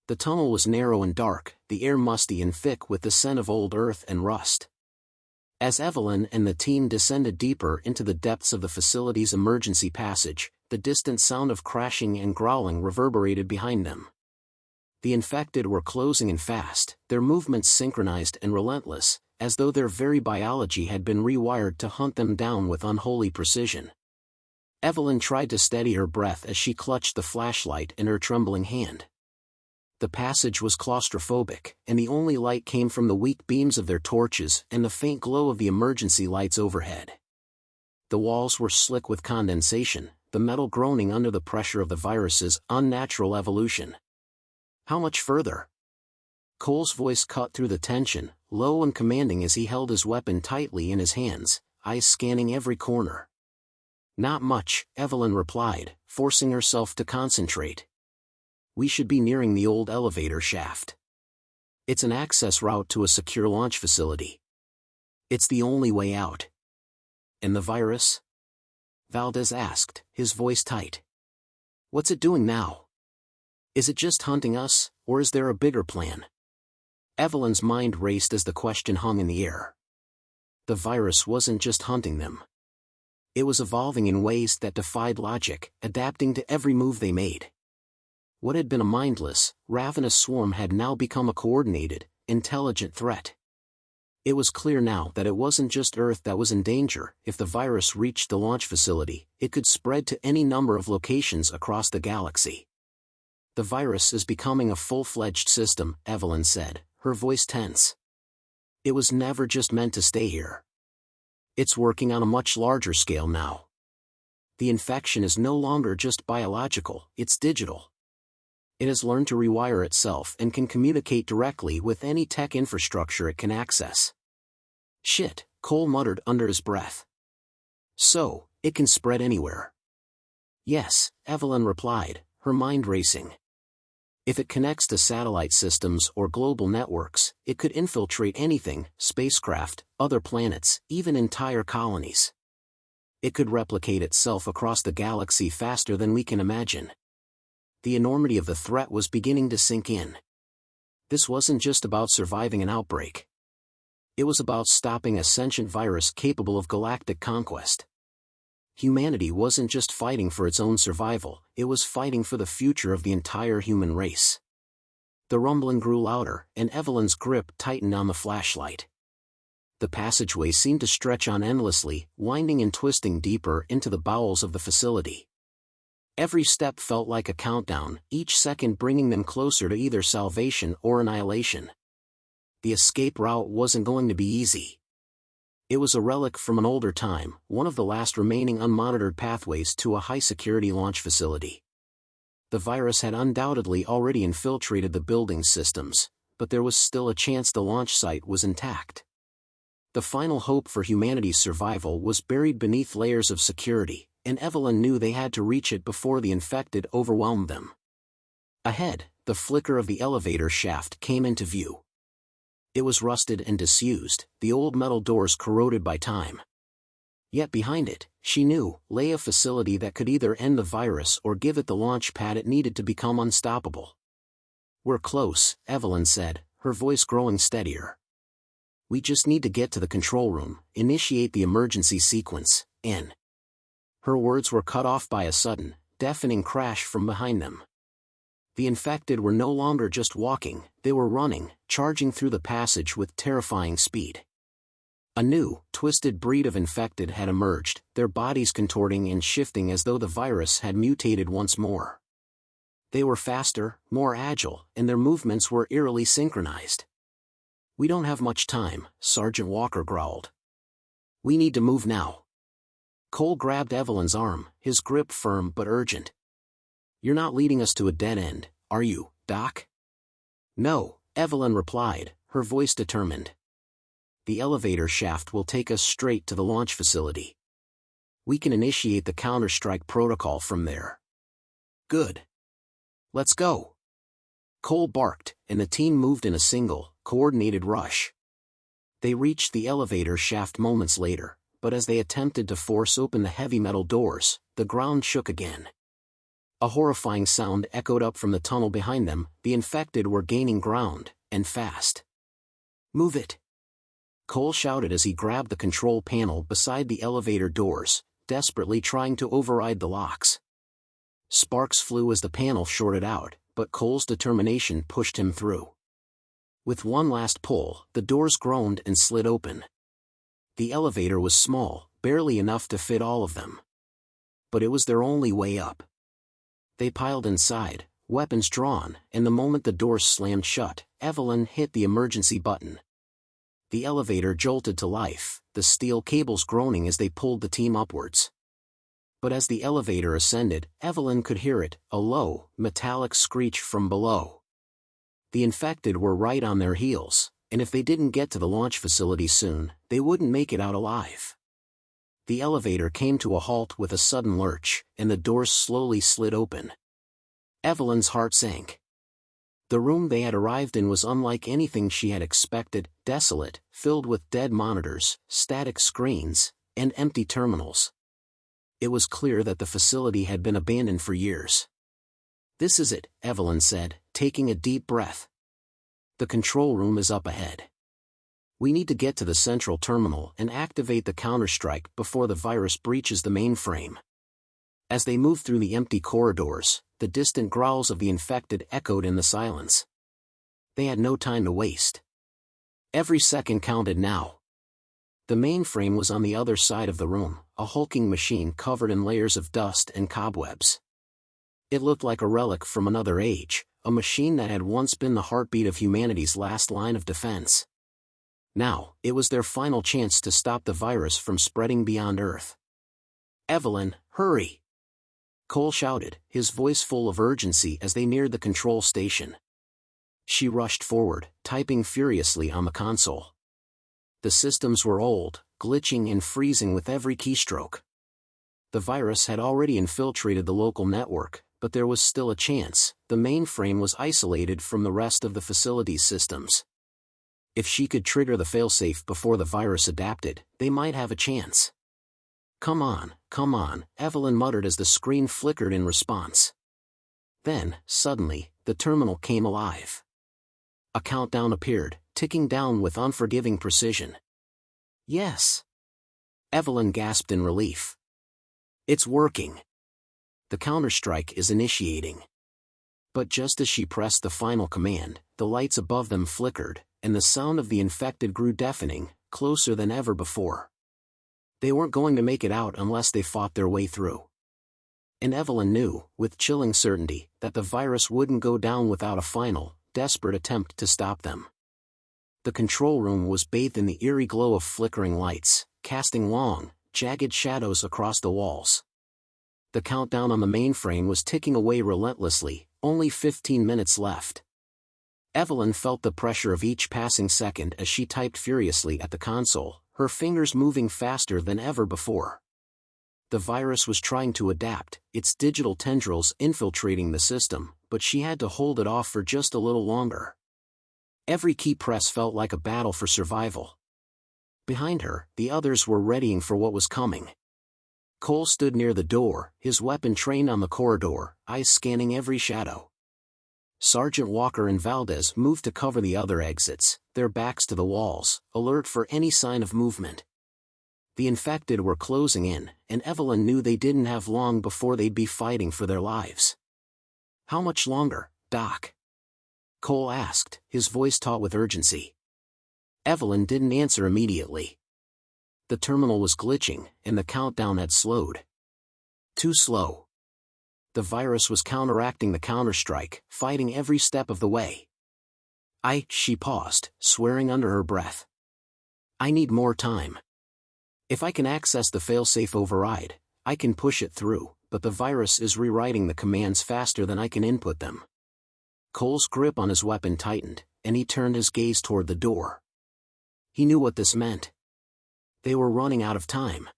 Speaker 1: The tunnel was narrow and dark, the air musty and thick with the scent of old earth and rust. As Evelyn and the team descended deeper into the depths of the facility's emergency passage, the distant sound of crashing and growling reverberated behind them. The infected were closing in fast, their movements synchronized and relentless, as though their very biology had been rewired to hunt them down with unholy precision. Evelyn tried to steady her breath as she clutched the flashlight in her trembling hand. The passage was claustrophobic, and the only light came from the weak beams of their torches and the faint glow of the emergency lights overhead. The walls were slick with condensation, the metal groaning under the pressure of the virus's unnatural evolution. How much further? Cole's voice cut through the tension, low and commanding as he held his weapon tightly in his hands, eyes scanning every corner. Not much, Evelyn replied, forcing herself to concentrate. We should be nearing the old elevator shaft. It's an access route to a secure launch facility. It's the only way out. And the virus? Valdez asked, his voice tight. What's it doing now? Is it just hunting us, or is there a bigger plan? Evelyn's mind raced as the question hung in the air. The virus wasn't just hunting them. It was evolving in ways that defied logic, adapting to every move they made. What had been a mindless, ravenous swarm had now become a coordinated, intelligent threat. It was clear now that it wasn't just Earth that was in danger. If the virus reached the launch facility, it could spread to any number of locations across the galaxy. The virus is becoming a full-fledged system, Evelyn said, her voice tense. It was never just meant to stay here. It's working on a much larger scale now. The infection is no longer just biological, it's digital. It has learned to rewire itself and can communicate directly with any tech infrastructure it can access. Shit, Cole muttered under his breath. So, it can spread anywhere. Yes, Evelyn replied, her mind racing. If it connects to satellite systems or global networks, it could infiltrate anything, spacecraft, other planets, even entire colonies. It could replicate itself across the galaxy faster than we can imagine. The enormity of the threat was beginning to sink in. This wasn't just about surviving an outbreak. It was about stopping a sentient virus capable of galactic conquest. Humanity wasn't just fighting for its own survival, it was fighting for the future of the entire human race. The rumbling grew louder, and Evelyn's grip tightened on the flashlight. The passageway seemed to stretch on endlessly, winding and twisting deeper into the bowels of the facility. Every step felt like a countdown, each second bringing them closer to either salvation or annihilation. The escape route wasn't going to be easy. It was a relic from an older time, one of the last remaining unmonitored pathways to a high-security launch facility. The virus had undoubtedly already infiltrated the building systems, but there was still a chance the launch site was intact. The final hope for humanity's survival was buried beneath layers of security, and Evelyn knew they had to reach it before the infected overwhelmed them. Ahead, the flicker of the elevator shaft came into view. It was rusted and disused, the old metal doors corroded by time. Yet behind it, she knew, lay a facility that could either end the virus or give it the launch pad it needed to become unstoppable. "We're close," Evelyn said, her voice growing steadier. "We just need to get to the control room, initiate the emergency sequence, and..." Her words were cut off by a sudden, deafening crash from behind them. The infected were no longer just walking, they were running, charging through the passage with terrifying speed. A new, twisted breed of infected had emerged, their bodies contorting and shifting as though the virus had mutated once more. They were faster, more agile, and their movements were eerily synchronized. "We don't have much time," Sergeant Walker growled. "We need to move now." Cole grabbed Evelyn's arm, his grip firm but urgent. "You're not leading us to a dead end, are you, Doc?" "No," Evelyn replied, her voice determined. "The elevator shaft will take us straight to the launch facility. We can initiate the counter-strike protocol from there." "Good. Let's go." Cole barked, and the team moved in a single, coordinated rush. They reached the elevator shaft moments later, but as they attempted to force open the heavy metal doors, the ground shook again. A horrifying sound echoed up from the tunnel behind them. The infected were gaining ground, and fast. "Move it!" Cole shouted as he grabbed the control panel beside the elevator doors, desperately trying to override the locks. Sparks flew as the panel shorted out, but Cole's determination pushed him through. With one last pull, the doors groaned and slid open. The elevator was small, barely enough to fit all of them. But it was their only way up. They piled inside, weapons drawn, and the moment the doors slammed shut, Evelyn hit the emergency button. The elevator jolted to life, the steel cables groaning as they pulled the team upwards. But as the elevator ascended, Evelyn could hear it, a low, metallic screech from below. The infected were right on their heels, and if they didn't get to the launch facility soon, they wouldn't make it out alive. The elevator came to a halt with a sudden lurch, and the doors slowly slid open. Evelyn's heart sank. The room they had arrived in was unlike anything she had expected, desolate, filled with dead monitors, static screens, and empty terminals. It was clear that the facility had been abandoned for years. "This is it," Evelyn said, taking a deep breath. "The control room is up ahead. We need to get to the central terminal and activate the counterstrike before the virus breaches the mainframe." As they moved through the empty corridors, the distant growls of the infected echoed in the silence. They had no time to waste. Every second counted now. The mainframe was on the other side of the room, a hulking machine covered in layers of dust and cobwebs. It looked like a relic from another age, a machine that had once been the heartbeat of humanity's last line of defense. Now, it was their final chance to stop the virus from spreading beyond Earth. "Evelyn, hurry!" Cole shouted, his voice full of urgency as they neared the control station. She rushed forward, typing furiously on the console. The systems were old, glitching and freezing with every keystroke. The virus had already infiltrated the local network, but there was still a chance. The mainframe was isolated from the rest of the facility's systems. If she could trigger the failsafe before the virus adapted, they might have a chance. Come on," Evelyn muttered as the screen flickered in response. Then, suddenly, the terminal came alive. A countdown appeared, ticking down with unforgiving precision. "Yes!" Evelyn gasped in relief. "It's working. The counterstrike is initiating." But just as she pressed the final command, the lights above them flickered, and the sound of the infected grew deafening, closer than ever before. They weren't going to make it out unless they fought their way through. And Evelyn knew, with chilling certainty, that the virus wouldn't go down without a final, desperate attempt to stop them. The control room was bathed in the eerie glow of flickering lights, casting long, jagged shadows across the walls. The countdown on the mainframe was ticking away relentlessly, only 15 minutes left. Evelyn felt the pressure of each passing second as she typed furiously at the console, her fingers moving faster than ever before. The virus was trying to adapt, its digital tendrils infiltrating the system, but she had to hold it off for just a little longer. Every key press felt like a battle for survival. Behind her, the others were readying for what was coming. Cole stood near the door, his weapon trained on the corridor, eyes scanning every shadow. Sergeant Walker and Valdez moved to cover the other exits, their backs to the walls, alert for any sign of movement. The infected were closing in, and Evelyn knew they didn't have long before they'd be fighting for their lives. "How much longer, Doc?" Cole asked, his voice taut with urgency. Evelyn didn't answer immediately. The terminal was glitching, and the countdown had slowed. Too slow. The virus was counteracting the counterstrike, fighting every step of the way. She paused, swearing under her breath. "I need more time. If I can access the failsafe override, I can push it through, but the virus is rewriting the commands faster than I can input them." Cole's grip on his weapon tightened, and he turned his gaze toward the door. He knew what this meant. They were running out of time.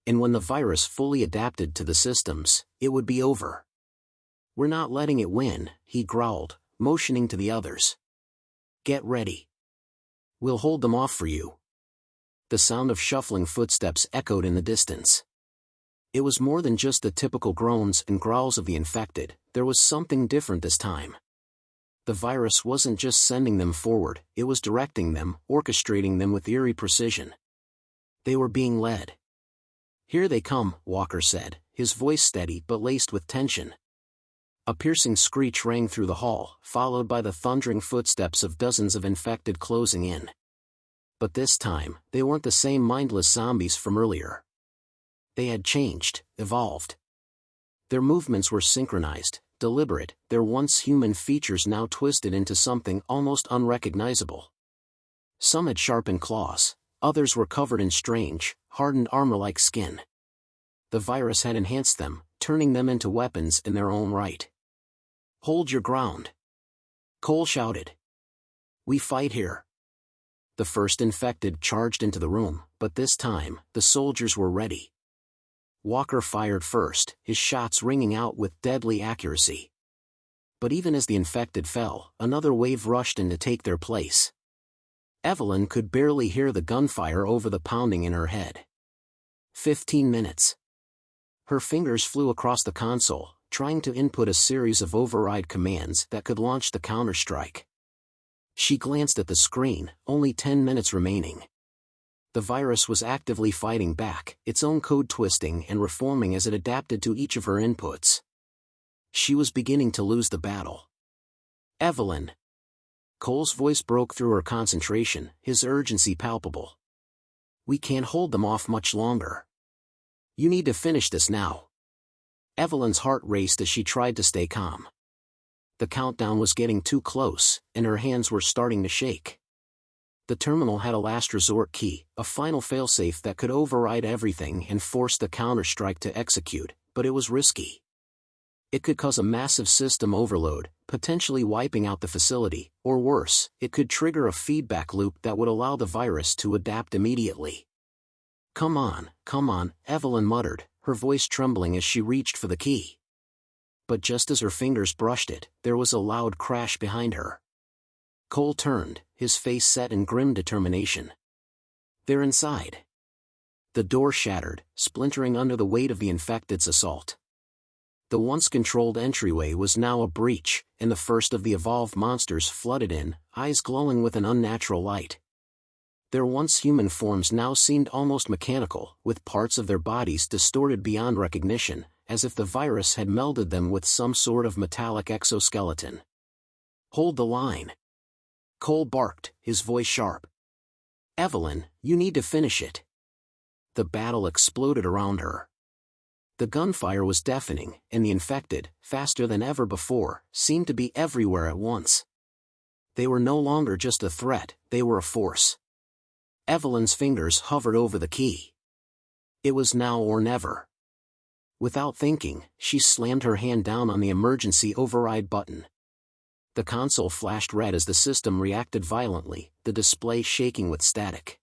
Speaker 1: And when the virus fully adapted to the systems, it would be over. "We're not letting it win," he growled, motioning to the others. "Get ready. We'll hold them off for you." The sound of shuffling footsteps echoed in the distance. It was more than just the typical groans and growls of the infected, there was something different this time. The virus wasn't just sending them forward, it was directing them, orchestrating them with eerie precision. They were being led. "Here they come," Walker said, his voice steady but laced with tension. A piercing screech rang through the hall, followed by the thundering footsteps of dozens of infected closing in. But this time, they weren't the same mindless zombies from earlier. They had changed, evolved. Their movements were synchronized, deliberate, their once human features now twisted into something almost unrecognizable. Some had sharpened claws, others were covered in strange, hardened armor-like skin. The virus had enhanced them, turning them into weapons in their own right. "Hold your ground," Cole shouted. "We fight here." The first infected charged into the room, but this time, the soldiers were ready. Walker fired first, his shots ringing out with deadly accuracy. But even as the infected fell, another wave rushed in to take their place. Evelyn could barely hear the gunfire over the pounding in her head. 15 minutes. Her fingers flew across the console, trying to input a series of override commands that could launch the counterstrike. She glanced at the screen, only 10 minutes remaining. The virus was actively fighting back, its own code twisting and reforming as it adapted to each of her inputs. She was beginning to lose the battle. "Evelyn." Cole's voice broke through her concentration, his urgency palpable. "We can't hold them off much longer. You need to finish this now." Evelyn's heart raced as she tried to stay calm. The countdown was getting too close, and her hands were starting to shake. The terminal had a last resort key, a final failsafe that could override everything and force the counterstrike to execute, but it was risky. It could cause a massive system overload, potentially wiping out the facility, or worse, it could trigger a feedback loop that would allow the virus to adapt immediately. Come on," Evelyn muttered, her voice trembling as she reached for the key. But just as her fingers brushed it, there was a loud crash behind her. Cole turned, his face set in grim determination. "They're inside." The door shattered, splintering under the weight of the infected's assault. The once controlled entryway was now a breach, and the first of the evolved monsters flooded in, eyes glowing with an unnatural light. Their once human forms now seemed almost mechanical, with parts of their bodies distorted beyond recognition, as if the virus had melded them with some sort of metallic exoskeleton. "Hold the line," Cole barked, his voice sharp. "Evelyn, you need to finish it." The battle exploded around her. The gunfire was deafening, and the infected, faster than ever before, seemed to be everywhere at once. They were no longer just a threat, they were a force. Evelyn's fingers hovered over the key. It was now or never. Without thinking, she slammed her hand down on the emergency override button. The console flashed red as the system reacted violently, the display shaking with static.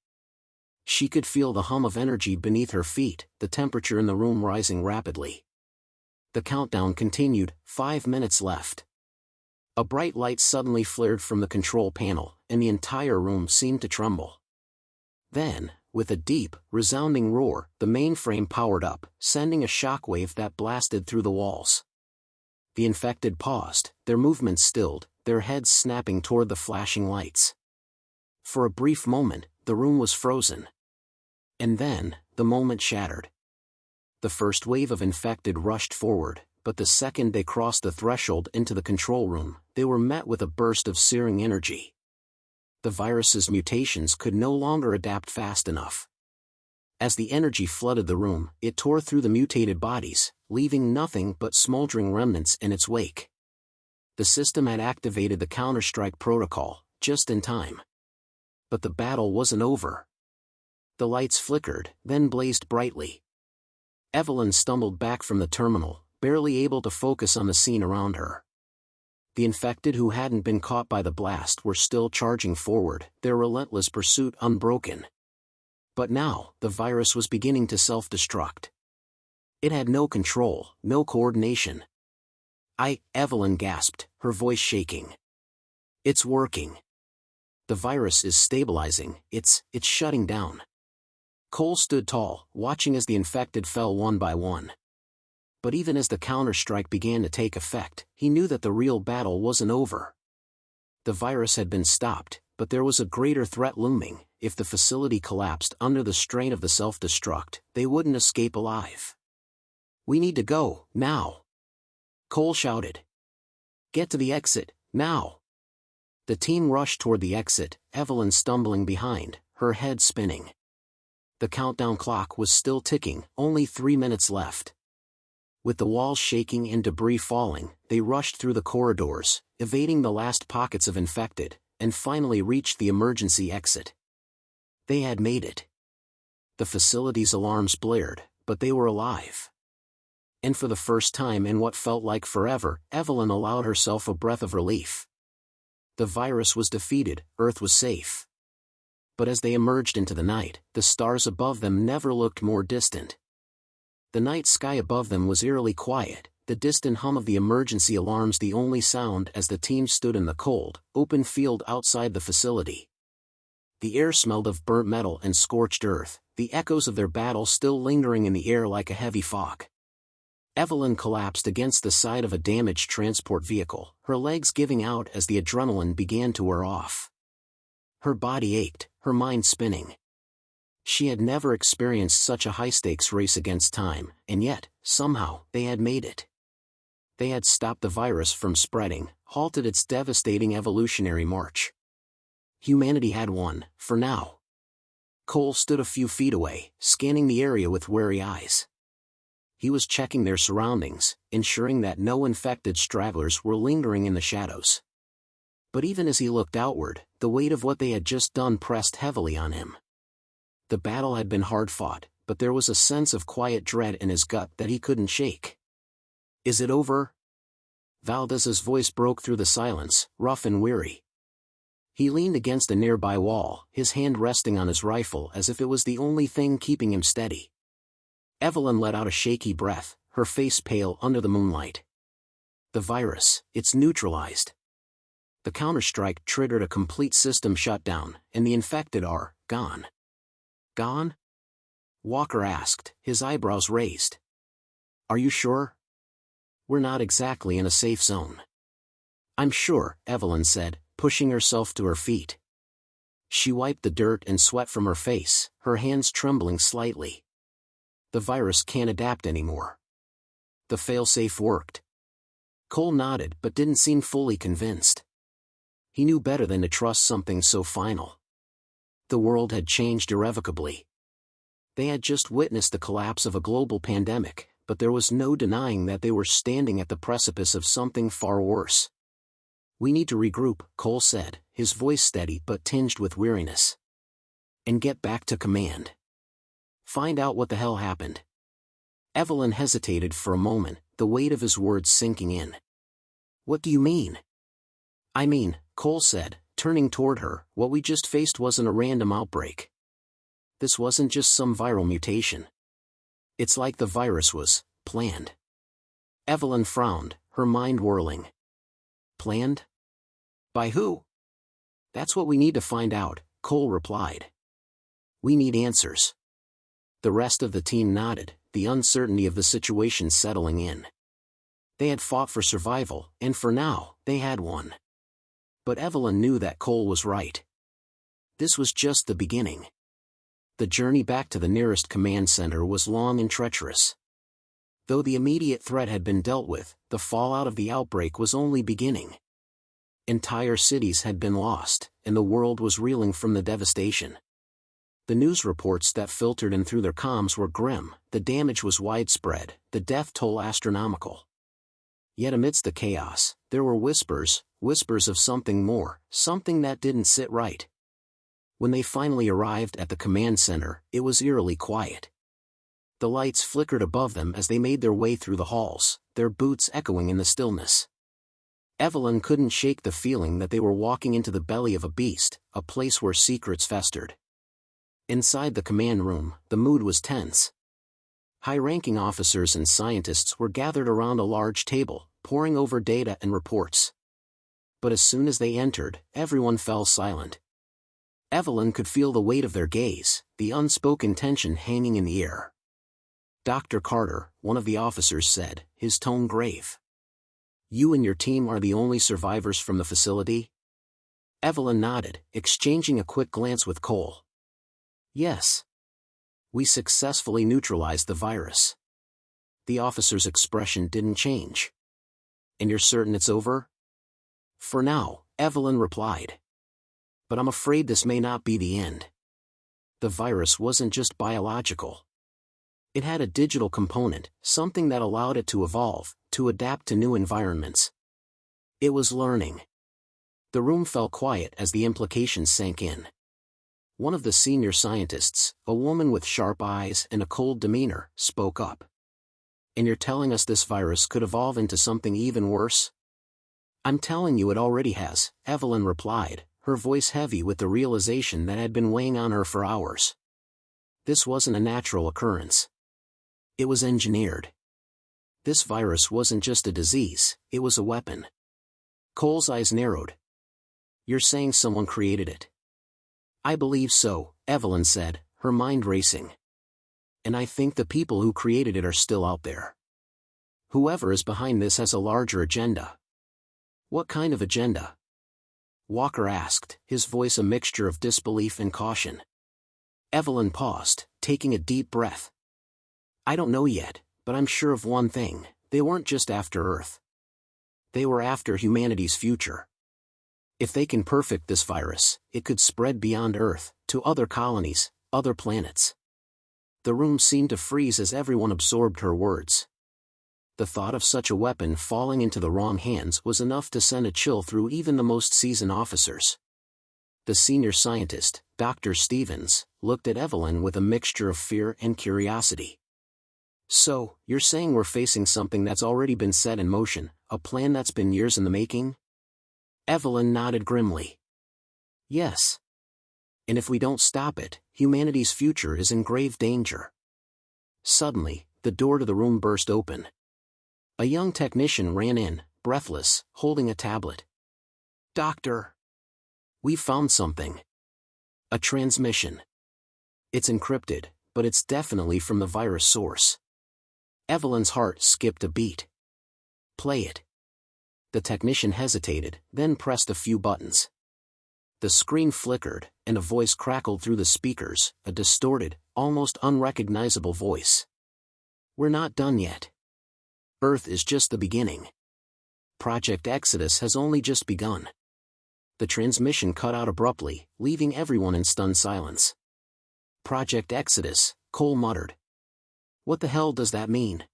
Speaker 1: She could feel the hum of energy beneath her feet, the temperature in the room rising rapidly. The countdown continued, 5 minutes left. A bright light suddenly flared from the control panel, and the entire room seemed to tremble. Then, with a deep, resounding roar, the mainframe powered up, sending a shockwave that blasted through the walls. The infected paused, their movements stilled, their heads snapping toward the flashing lights. For a brief moment, the room was frozen. And then, the moment shattered. The first wave of infected rushed forward, but the second they crossed the threshold into the control room, they were met with a burst of searing energy. The virus's mutations could no longer adapt fast enough. As the energy flooded the room, it tore through the mutated bodies, leaving nothing but smoldering remnants in its wake. The system had activated the counterstrike protocol, just in time. But the battle wasn't over. The lights flickered, then blazed brightly. Evelyn stumbled back from the terminal, barely able to focus on the scene around her. The infected who hadn't been caught by the blast were still charging forward, their relentless pursuit unbroken. But now, the virus was beginning to self-destruct. It had no control, no coordination. Evelyn gasped, her voice shaking. It's working. The virus is stabilizing, it's shutting down. Cole stood tall, watching as the infected fell one by one. But even as the counterstrike began to take effect, he knew that the real battle wasn't over. The virus had been stopped, but there was a greater threat looming. If the facility collapsed under the strain of the self-destruct, they wouldn't escape alive. We need to go, now. Cole shouted. Get to the exit, now. The team rushed toward the exit, Evelyn stumbling behind, her head spinning. The countdown clock was still ticking, only 3 minutes left. With the walls shaking and debris falling, they rushed through the corridors, evading the last pockets of infected, and finally reached the emergency exit. They had made it. The facility's alarms blared, but they were alive. And for the first time in what felt like forever, Evelyn allowed herself a breath of relief. The virus was defeated, Earth was safe. But as they emerged into the night, the stars above them never looked more distant. The night sky above them was eerily quiet, the distant hum of the emergency alarms the only sound as the team stood in the cold, open field outside the facility. The air smelled of burnt metal and scorched earth, the echoes of their battle still lingering in the air like a heavy fog. Evelyn collapsed against the side of a damaged transport vehicle, her legs giving out as the adrenaline began to wear off. Her body ached, her mind spinning. She had never experienced such a high-stakes race against time, and yet, somehow, they had made it. They had stopped the virus from spreading, halted its devastating evolutionary march. Humanity had won, for now. Cole stood a few feet away, scanning the area with wary eyes. He was checking their surroundings, ensuring that no infected stragglers were lingering in the shadows. But even as he looked outward, the weight of what they had just done pressed heavily on him. The battle had been hard fought, but there was a sense of quiet dread in his gut that he couldn't shake. Is it over? Valdez's voice broke through the silence, rough and weary. He leaned against a nearby wall, his hand resting on his rifle as if it was the only thing keeping him steady. Evelyn let out a shaky breath, her face pale under the moonlight. The virus, it's neutralized. The counterstrike triggered a complete system shutdown, and the infected are gone. Gone? Walker asked, his eyebrows raised. Are you sure? We're not exactly in a safe zone. I'm sure, Evelyn said, pushing herself to her feet. She wiped the dirt and sweat from her face, her hands trembling slightly. The virus can't adapt anymore. The failsafe worked. Cole nodded but didn't seem fully convinced. He knew better than to trust something so final. The world had changed irrevocably. They had just witnessed the collapse of a global pandemic, but there was no denying that they were standing at the precipice of something far worse. We need to regroup, Cole said, his voice steady but tinged with weariness. And get back to command. Find out what the hell happened. Evelyn hesitated for a moment, the weight of his words sinking in. What do you mean? I mean, Cole said, turning toward her, what we just faced wasn't a random outbreak. This wasn't just some viral mutation. It's like the virus was planned. Evelyn frowned, her mind whirling. Planned? By who? That's what we need to find out, Cole replied. We need answers. The rest of the team nodded, the uncertainty of the situation settling in. They had fought for survival, and for now, they had won. But Evelyn knew that Cole was right. This was just the beginning. The journey back to the nearest command center was long and treacherous. Though the immediate threat had been dealt with, the fallout of the outbreak was only beginning. Entire cities had been lost, and the world was reeling from the devastation. The news reports that filtered in through their comms were grim, the damage was widespread, the death toll astronomical. Yet amidst the chaos, there were whispers of something more, something that didn't sit right. When they finally arrived at the command center, it was eerily quiet. The lights flickered above them as they made their way through the halls, their boots echoing in the stillness. Evelyn couldn't shake the feeling that they were walking into the belly of a beast, a place where secrets festered. Inside the command room, the mood was tense. High-ranking officers and scientists were gathered around a large table, poring over data and reports. But as soon as they entered, everyone fell silent. Evelyn could feel the weight of their gaze, the unspoken tension hanging in the air. "Dr. Carter," one of the officers said, his tone grave. "You and your team are the only survivors from the facility?" Evelyn nodded, exchanging a quick glance with Cole. "Yes. We successfully neutralized the virus." The officer's expression didn't change. "And you're certain it's over?" "For now," Evelyn replied. "But I'm afraid this may not be the end." The virus wasn't just biological. It had a digital component, something that allowed it to evolve, to adapt to new environments. It was learning. The room fell quiet as the implications sank in. One of the senior scientists, a woman with sharp eyes and a cold demeanor, spoke up. "And you're telling us this virus could evolve into something even worse?" "I'm telling you it already has," Evelyn replied, her voice heavy with the realization that had been weighing on her for hours. This wasn't a natural occurrence. It was engineered. This virus wasn't just a disease, it was a weapon. Cole's eyes narrowed. "You're saying someone created it?" "I believe so," Evelyn said, her mind racing. "And I think the people who created it are still out there. Whoever is behind this has a larger agenda." "What kind of agenda?" Walker asked, his voice a mixture of disbelief and caution. Evelyn paused, taking a deep breath. "I don't know yet, but I'm sure of one thing: they weren't just after Earth. They were after humanity's future. If they can perfect this virus, it could spread beyond Earth, to other colonies, other planets." The room seemed to freeze as everyone absorbed her words. The thought of such a weapon falling into the wrong hands was enough to send a chill through even the most seasoned officers. The senior scientist, Dr. Stevens, looked at Evelyn with a mixture of fear and curiosity. "So, you're saying we're facing something that's already been set in motion, a plan that's been years in the making?" Evelyn nodded grimly. "Yes. And if we don't stop it, humanity's future is in grave danger." Suddenly, the door to the room burst open. A young technician ran in, breathless, holding a tablet. "Doctor, we found something. A transmission. It's encrypted, but it's definitely from the virus source." Evelyn's heart skipped a beat. "Play it." The technician hesitated, then pressed a few buttons. The screen flickered, and a voice crackled through the speakers, a distorted, almost unrecognizable voice. "We're not done yet. Earth is just the beginning. Project Exodus has only just begun." The transmission cut out abruptly, leaving everyone in stunned silence. "Project Exodus," Cole muttered. "What the hell does that mean?"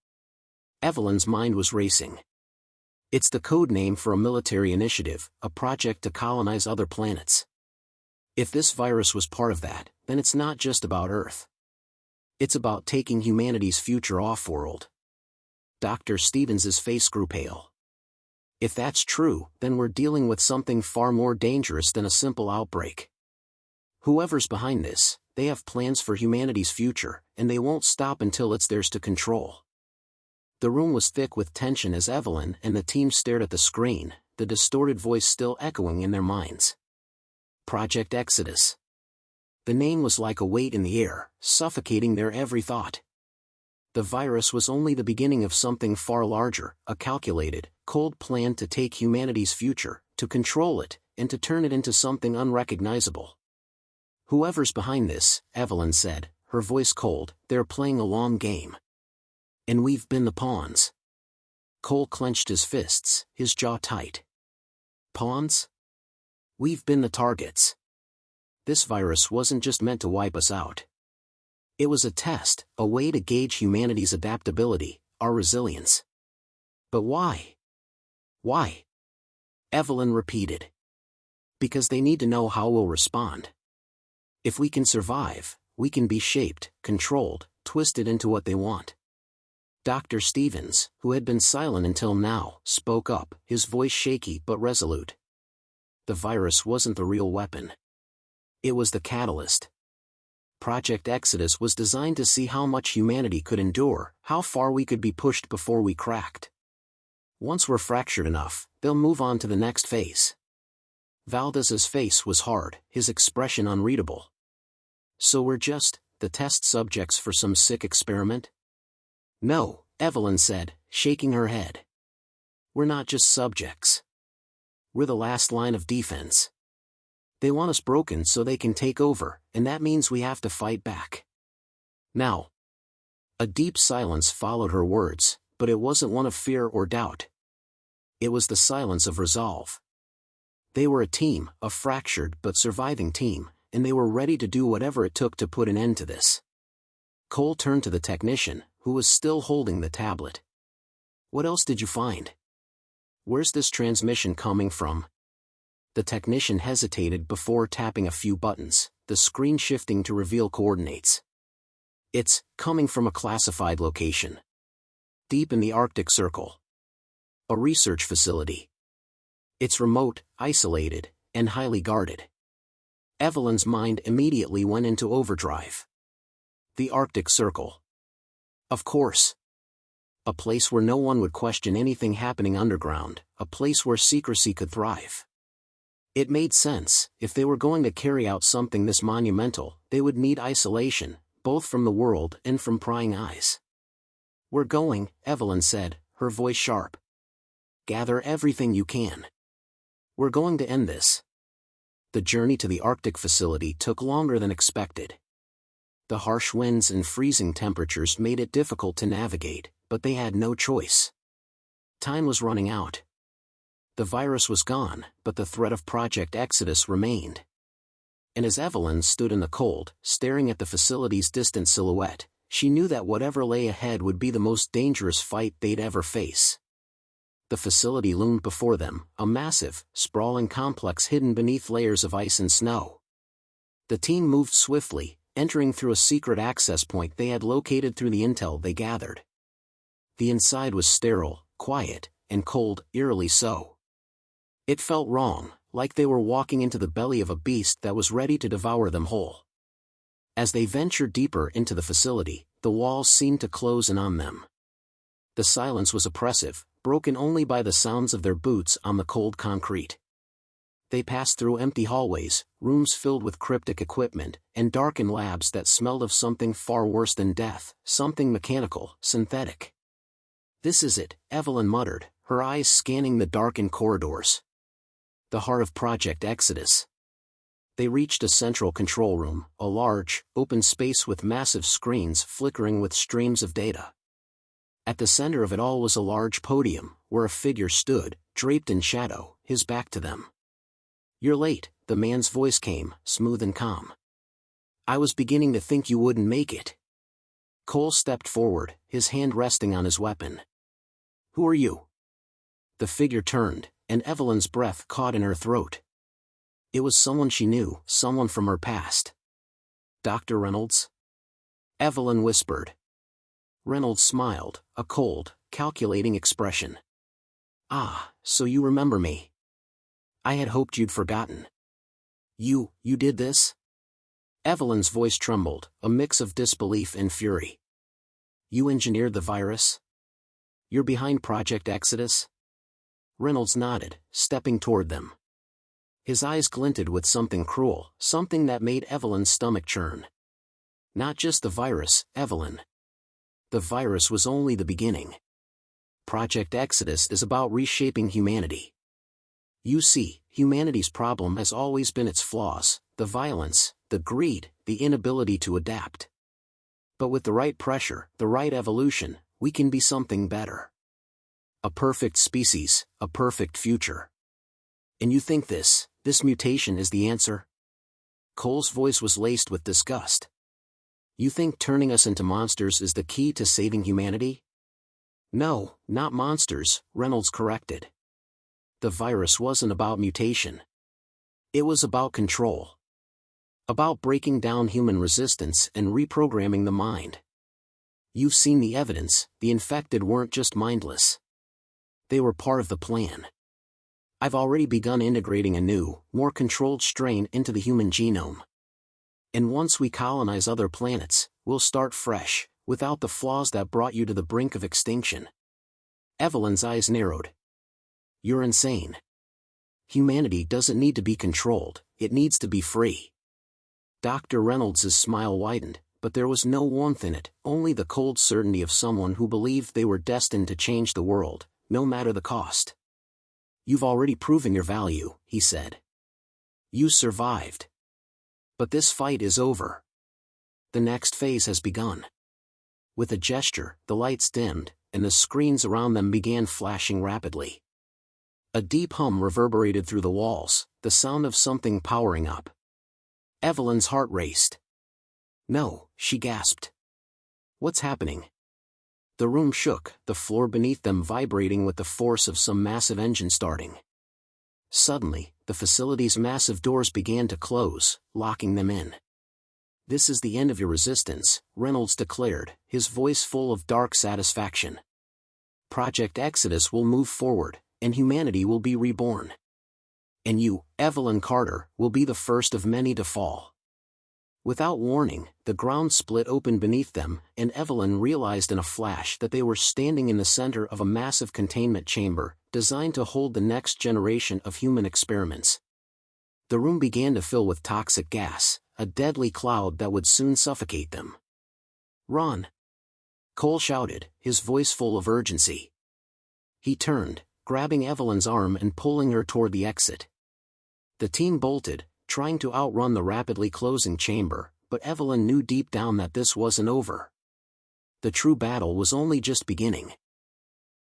Speaker 1: Evelyn's mind was racing. "It's the code name for a military initiative, a project to colonize other planets. If this virus was part of that, then it's not just about Earth. It's about taking humanity's future off-world." Dr. Stevens's face grew pale. "If that's true, then we're dealing with something far more dangerous than a simple outbreak. Whoever's behind this, they have plans for humanity's future, and they won't stop until it's theirs to control." The room was thick with tension as Evelyn and the team stared at the screen, the distorted voice still echoing in their minds. "Project Exodus. The name was like a weight in the air, suffocating their every thought. The virus was only the beginning of something far larger, a calculated, cold plan to take humanity's future, to control it, and to turn it into something unrecognizable. "Whoever's behind this," Evelyn said, her voice cold, "they're playing a long game. And we've been the pawns." Cole clenched his fists, his jaw tight. "Pawns? We've been the targets. This virus wasn't just meant to wipe us out. It was a test, a way to gauge humanity's adaptability, our resilience." "But why? Why?" Evelyn repeated. "Because they need to know how we'll respond. If we can survive, we can be shaped, controlled, twisted into what they want." Dr. Stevens, who had been silent until now, spoke up, his voice shaky but resolute. "The virus wasn't the real weapon. It was the catalyst. Project Exodus was designed to see how much humanity could endure, how far we could be pushed before we cracked. Once we're fractured enough, they'll move on to the next phase." Valdez's face was hard, his expression unreadable. "So we're just the test subjects for some sick experiment?" "No," Evelyn said, shaking her head. "We're not just subjects. We're the last line of defense. They want us broken so they can take over, and that means we have to fight back. Now." A deep silence followed her words, but it wasn't one of fear or doubt. It was the silence of resolve. They were a team, a fractured but surviving team, and they were ready to do whatever it took to put an end to this. Cole turned to the technician, who was still holding the tablet. "What else did you find? Where's this transmission coming from?" The technician hesitated before tapping a few buttons, the screen shifting to reveal coordinates. "It's coming from a classified location. Deep in the Arctic Circle. A research facility. It's remote, isolated, and highly guarded." Evelyn's mind immediately went into overdrive. The Arctic Circle. Of course. A place where no one would question anything happening underground, a place where secrecy could thrive. It made sense. If they were going to carry out something this monumental, they would need isolation, both from the world and from prying eyes. "We're going," Evelyn said, her voice sharp. "Gather everything you can. We're going to end this." The journey to the Arctic facility took longer than expected. The harsh winds and freezing temperatures made it difficult to navigate, but they had no choice. Time was running out. The virus was gone, but the threat of Project Exodus remained. And as Evelyn stood in the cold, staring at the facility's distant silhouette, she knew that whatever lay ahead would be the most dangerous fight they'd ever face. The facility loomed before them, a massive, sprawling complex hidden beneath layers of ice and snow. The team moved swiftly, entering through a secret access point they had located through the intel they gathered. The inside was sterile, quiet, and cold, eerily so. It felt wrong, like they were walking into the belly of a beast that was ready to devour them whole. As they ventured deeper into the facility, the walls seemed to close in on them. The silence was oppressive, broken only by the sounds of their boots on the cold concrete. They passed through empty hallways, rooms filled with cryptic equipment, and darkened labs that smelled of something far worse than death, something mechanical, synthetic. "This is it," Evelyn muttered, her eyes scanning the darkened corridors. The heart of Project Exodus. They reached a central control room, a large, open space with massive screens flickering with streams of data. At the center of it all was a large podium, where a figure stood, draped in shadow, his back to them. "You're late," the man's voice came, smooth and calm. "I was beginning to think you wouldn't make it." Cole stepped forward, his hand resting on his weapon. "Who are you?" The figure turned, and Evelyn's breath caught in her throat. It was someone she knew, someone from her past. "Dr. Reynolds?" Evelyn whispered. Reynolds smiled, a cold, calculating expression. "Ah, so you remember me. I had hoped you'd forgotten." You did this?" Evelyn's voice trembled, a mix of disbelief and fury. "You engineered the virus? You're behind Project Exodus?" Reynolds nodded, stepping toward them. His eyes glinted with something cruel, something that made Evelyn's stomach churn. Not just the virus, Evelyn. The virus was only the beginning. Project Exodus is about reshaping humanity. You see, humanity's problem has always been its flaws, the violence, the greed, the inability to adapt. But with the right pressure, the right evolution, we can be something better. A perfect species, a perfect future. And you think this mutation is the answer? Cole's voice was laced with disgust. You think turning us into monsters is the key to saving humanity? No, not monsters, Reynolds corrected. The virus wasn't about mutation. It was about control. About breaking down human resistance and reprogramming the mind. You've seen the evidence, the infected weren't just mindless. They were part of the plan. I've already begun integrating a new, more controlled strain into the human genome. And once we colonize other planets, we'll start fresh, without the flaws that brought you to the brink of extinction. Evelyn's eyes narrowed. You're insane. Humanity doesn't need to be controlled, it needs to be free. Dr. Reynolds' smile widened, but there was no warmth in it, only the cold certainty of someone who believed they were destined to change the world, no matter the cost. You've already proven your value, he said. You survived. But this fight is over. The next phase has begun. With a gesture, the lights dimmed, and the screens around them began flashing rapidly. A deep hum reverberated through the walls, the sound of something powering up. Evelyn's heart raced. No, she gasped. What's happening? The room shook, the floor beneath them vibrating with the force of some massive engine starting. Suddenly, the facility's massive doors began to close, locking them in. This is the end of your resistance, Reynolds declared, his voice full of dark satisfaction. Project Exodus will move forward, and humanity will be reborn. And you, Evelyn Carter, will be the first of many to fall. Without warning, the ground split open beneath them, and Evelyn realized in a flash that they were standing in the center of a massive containment chamber, designed to hold the next generation of human experiments. The room began to fill with toxic gas, a deadly cloud that would soon suffocate them. Run! Cole shouted, his voice full of urgency. He turned, grabbing Evelyn's arm and pulling her toward the exit. The team bolted, trying to outrun the rapidly closing chamber, but Evelyn knew deep down that this wasn't over. The true battle was only just beginning.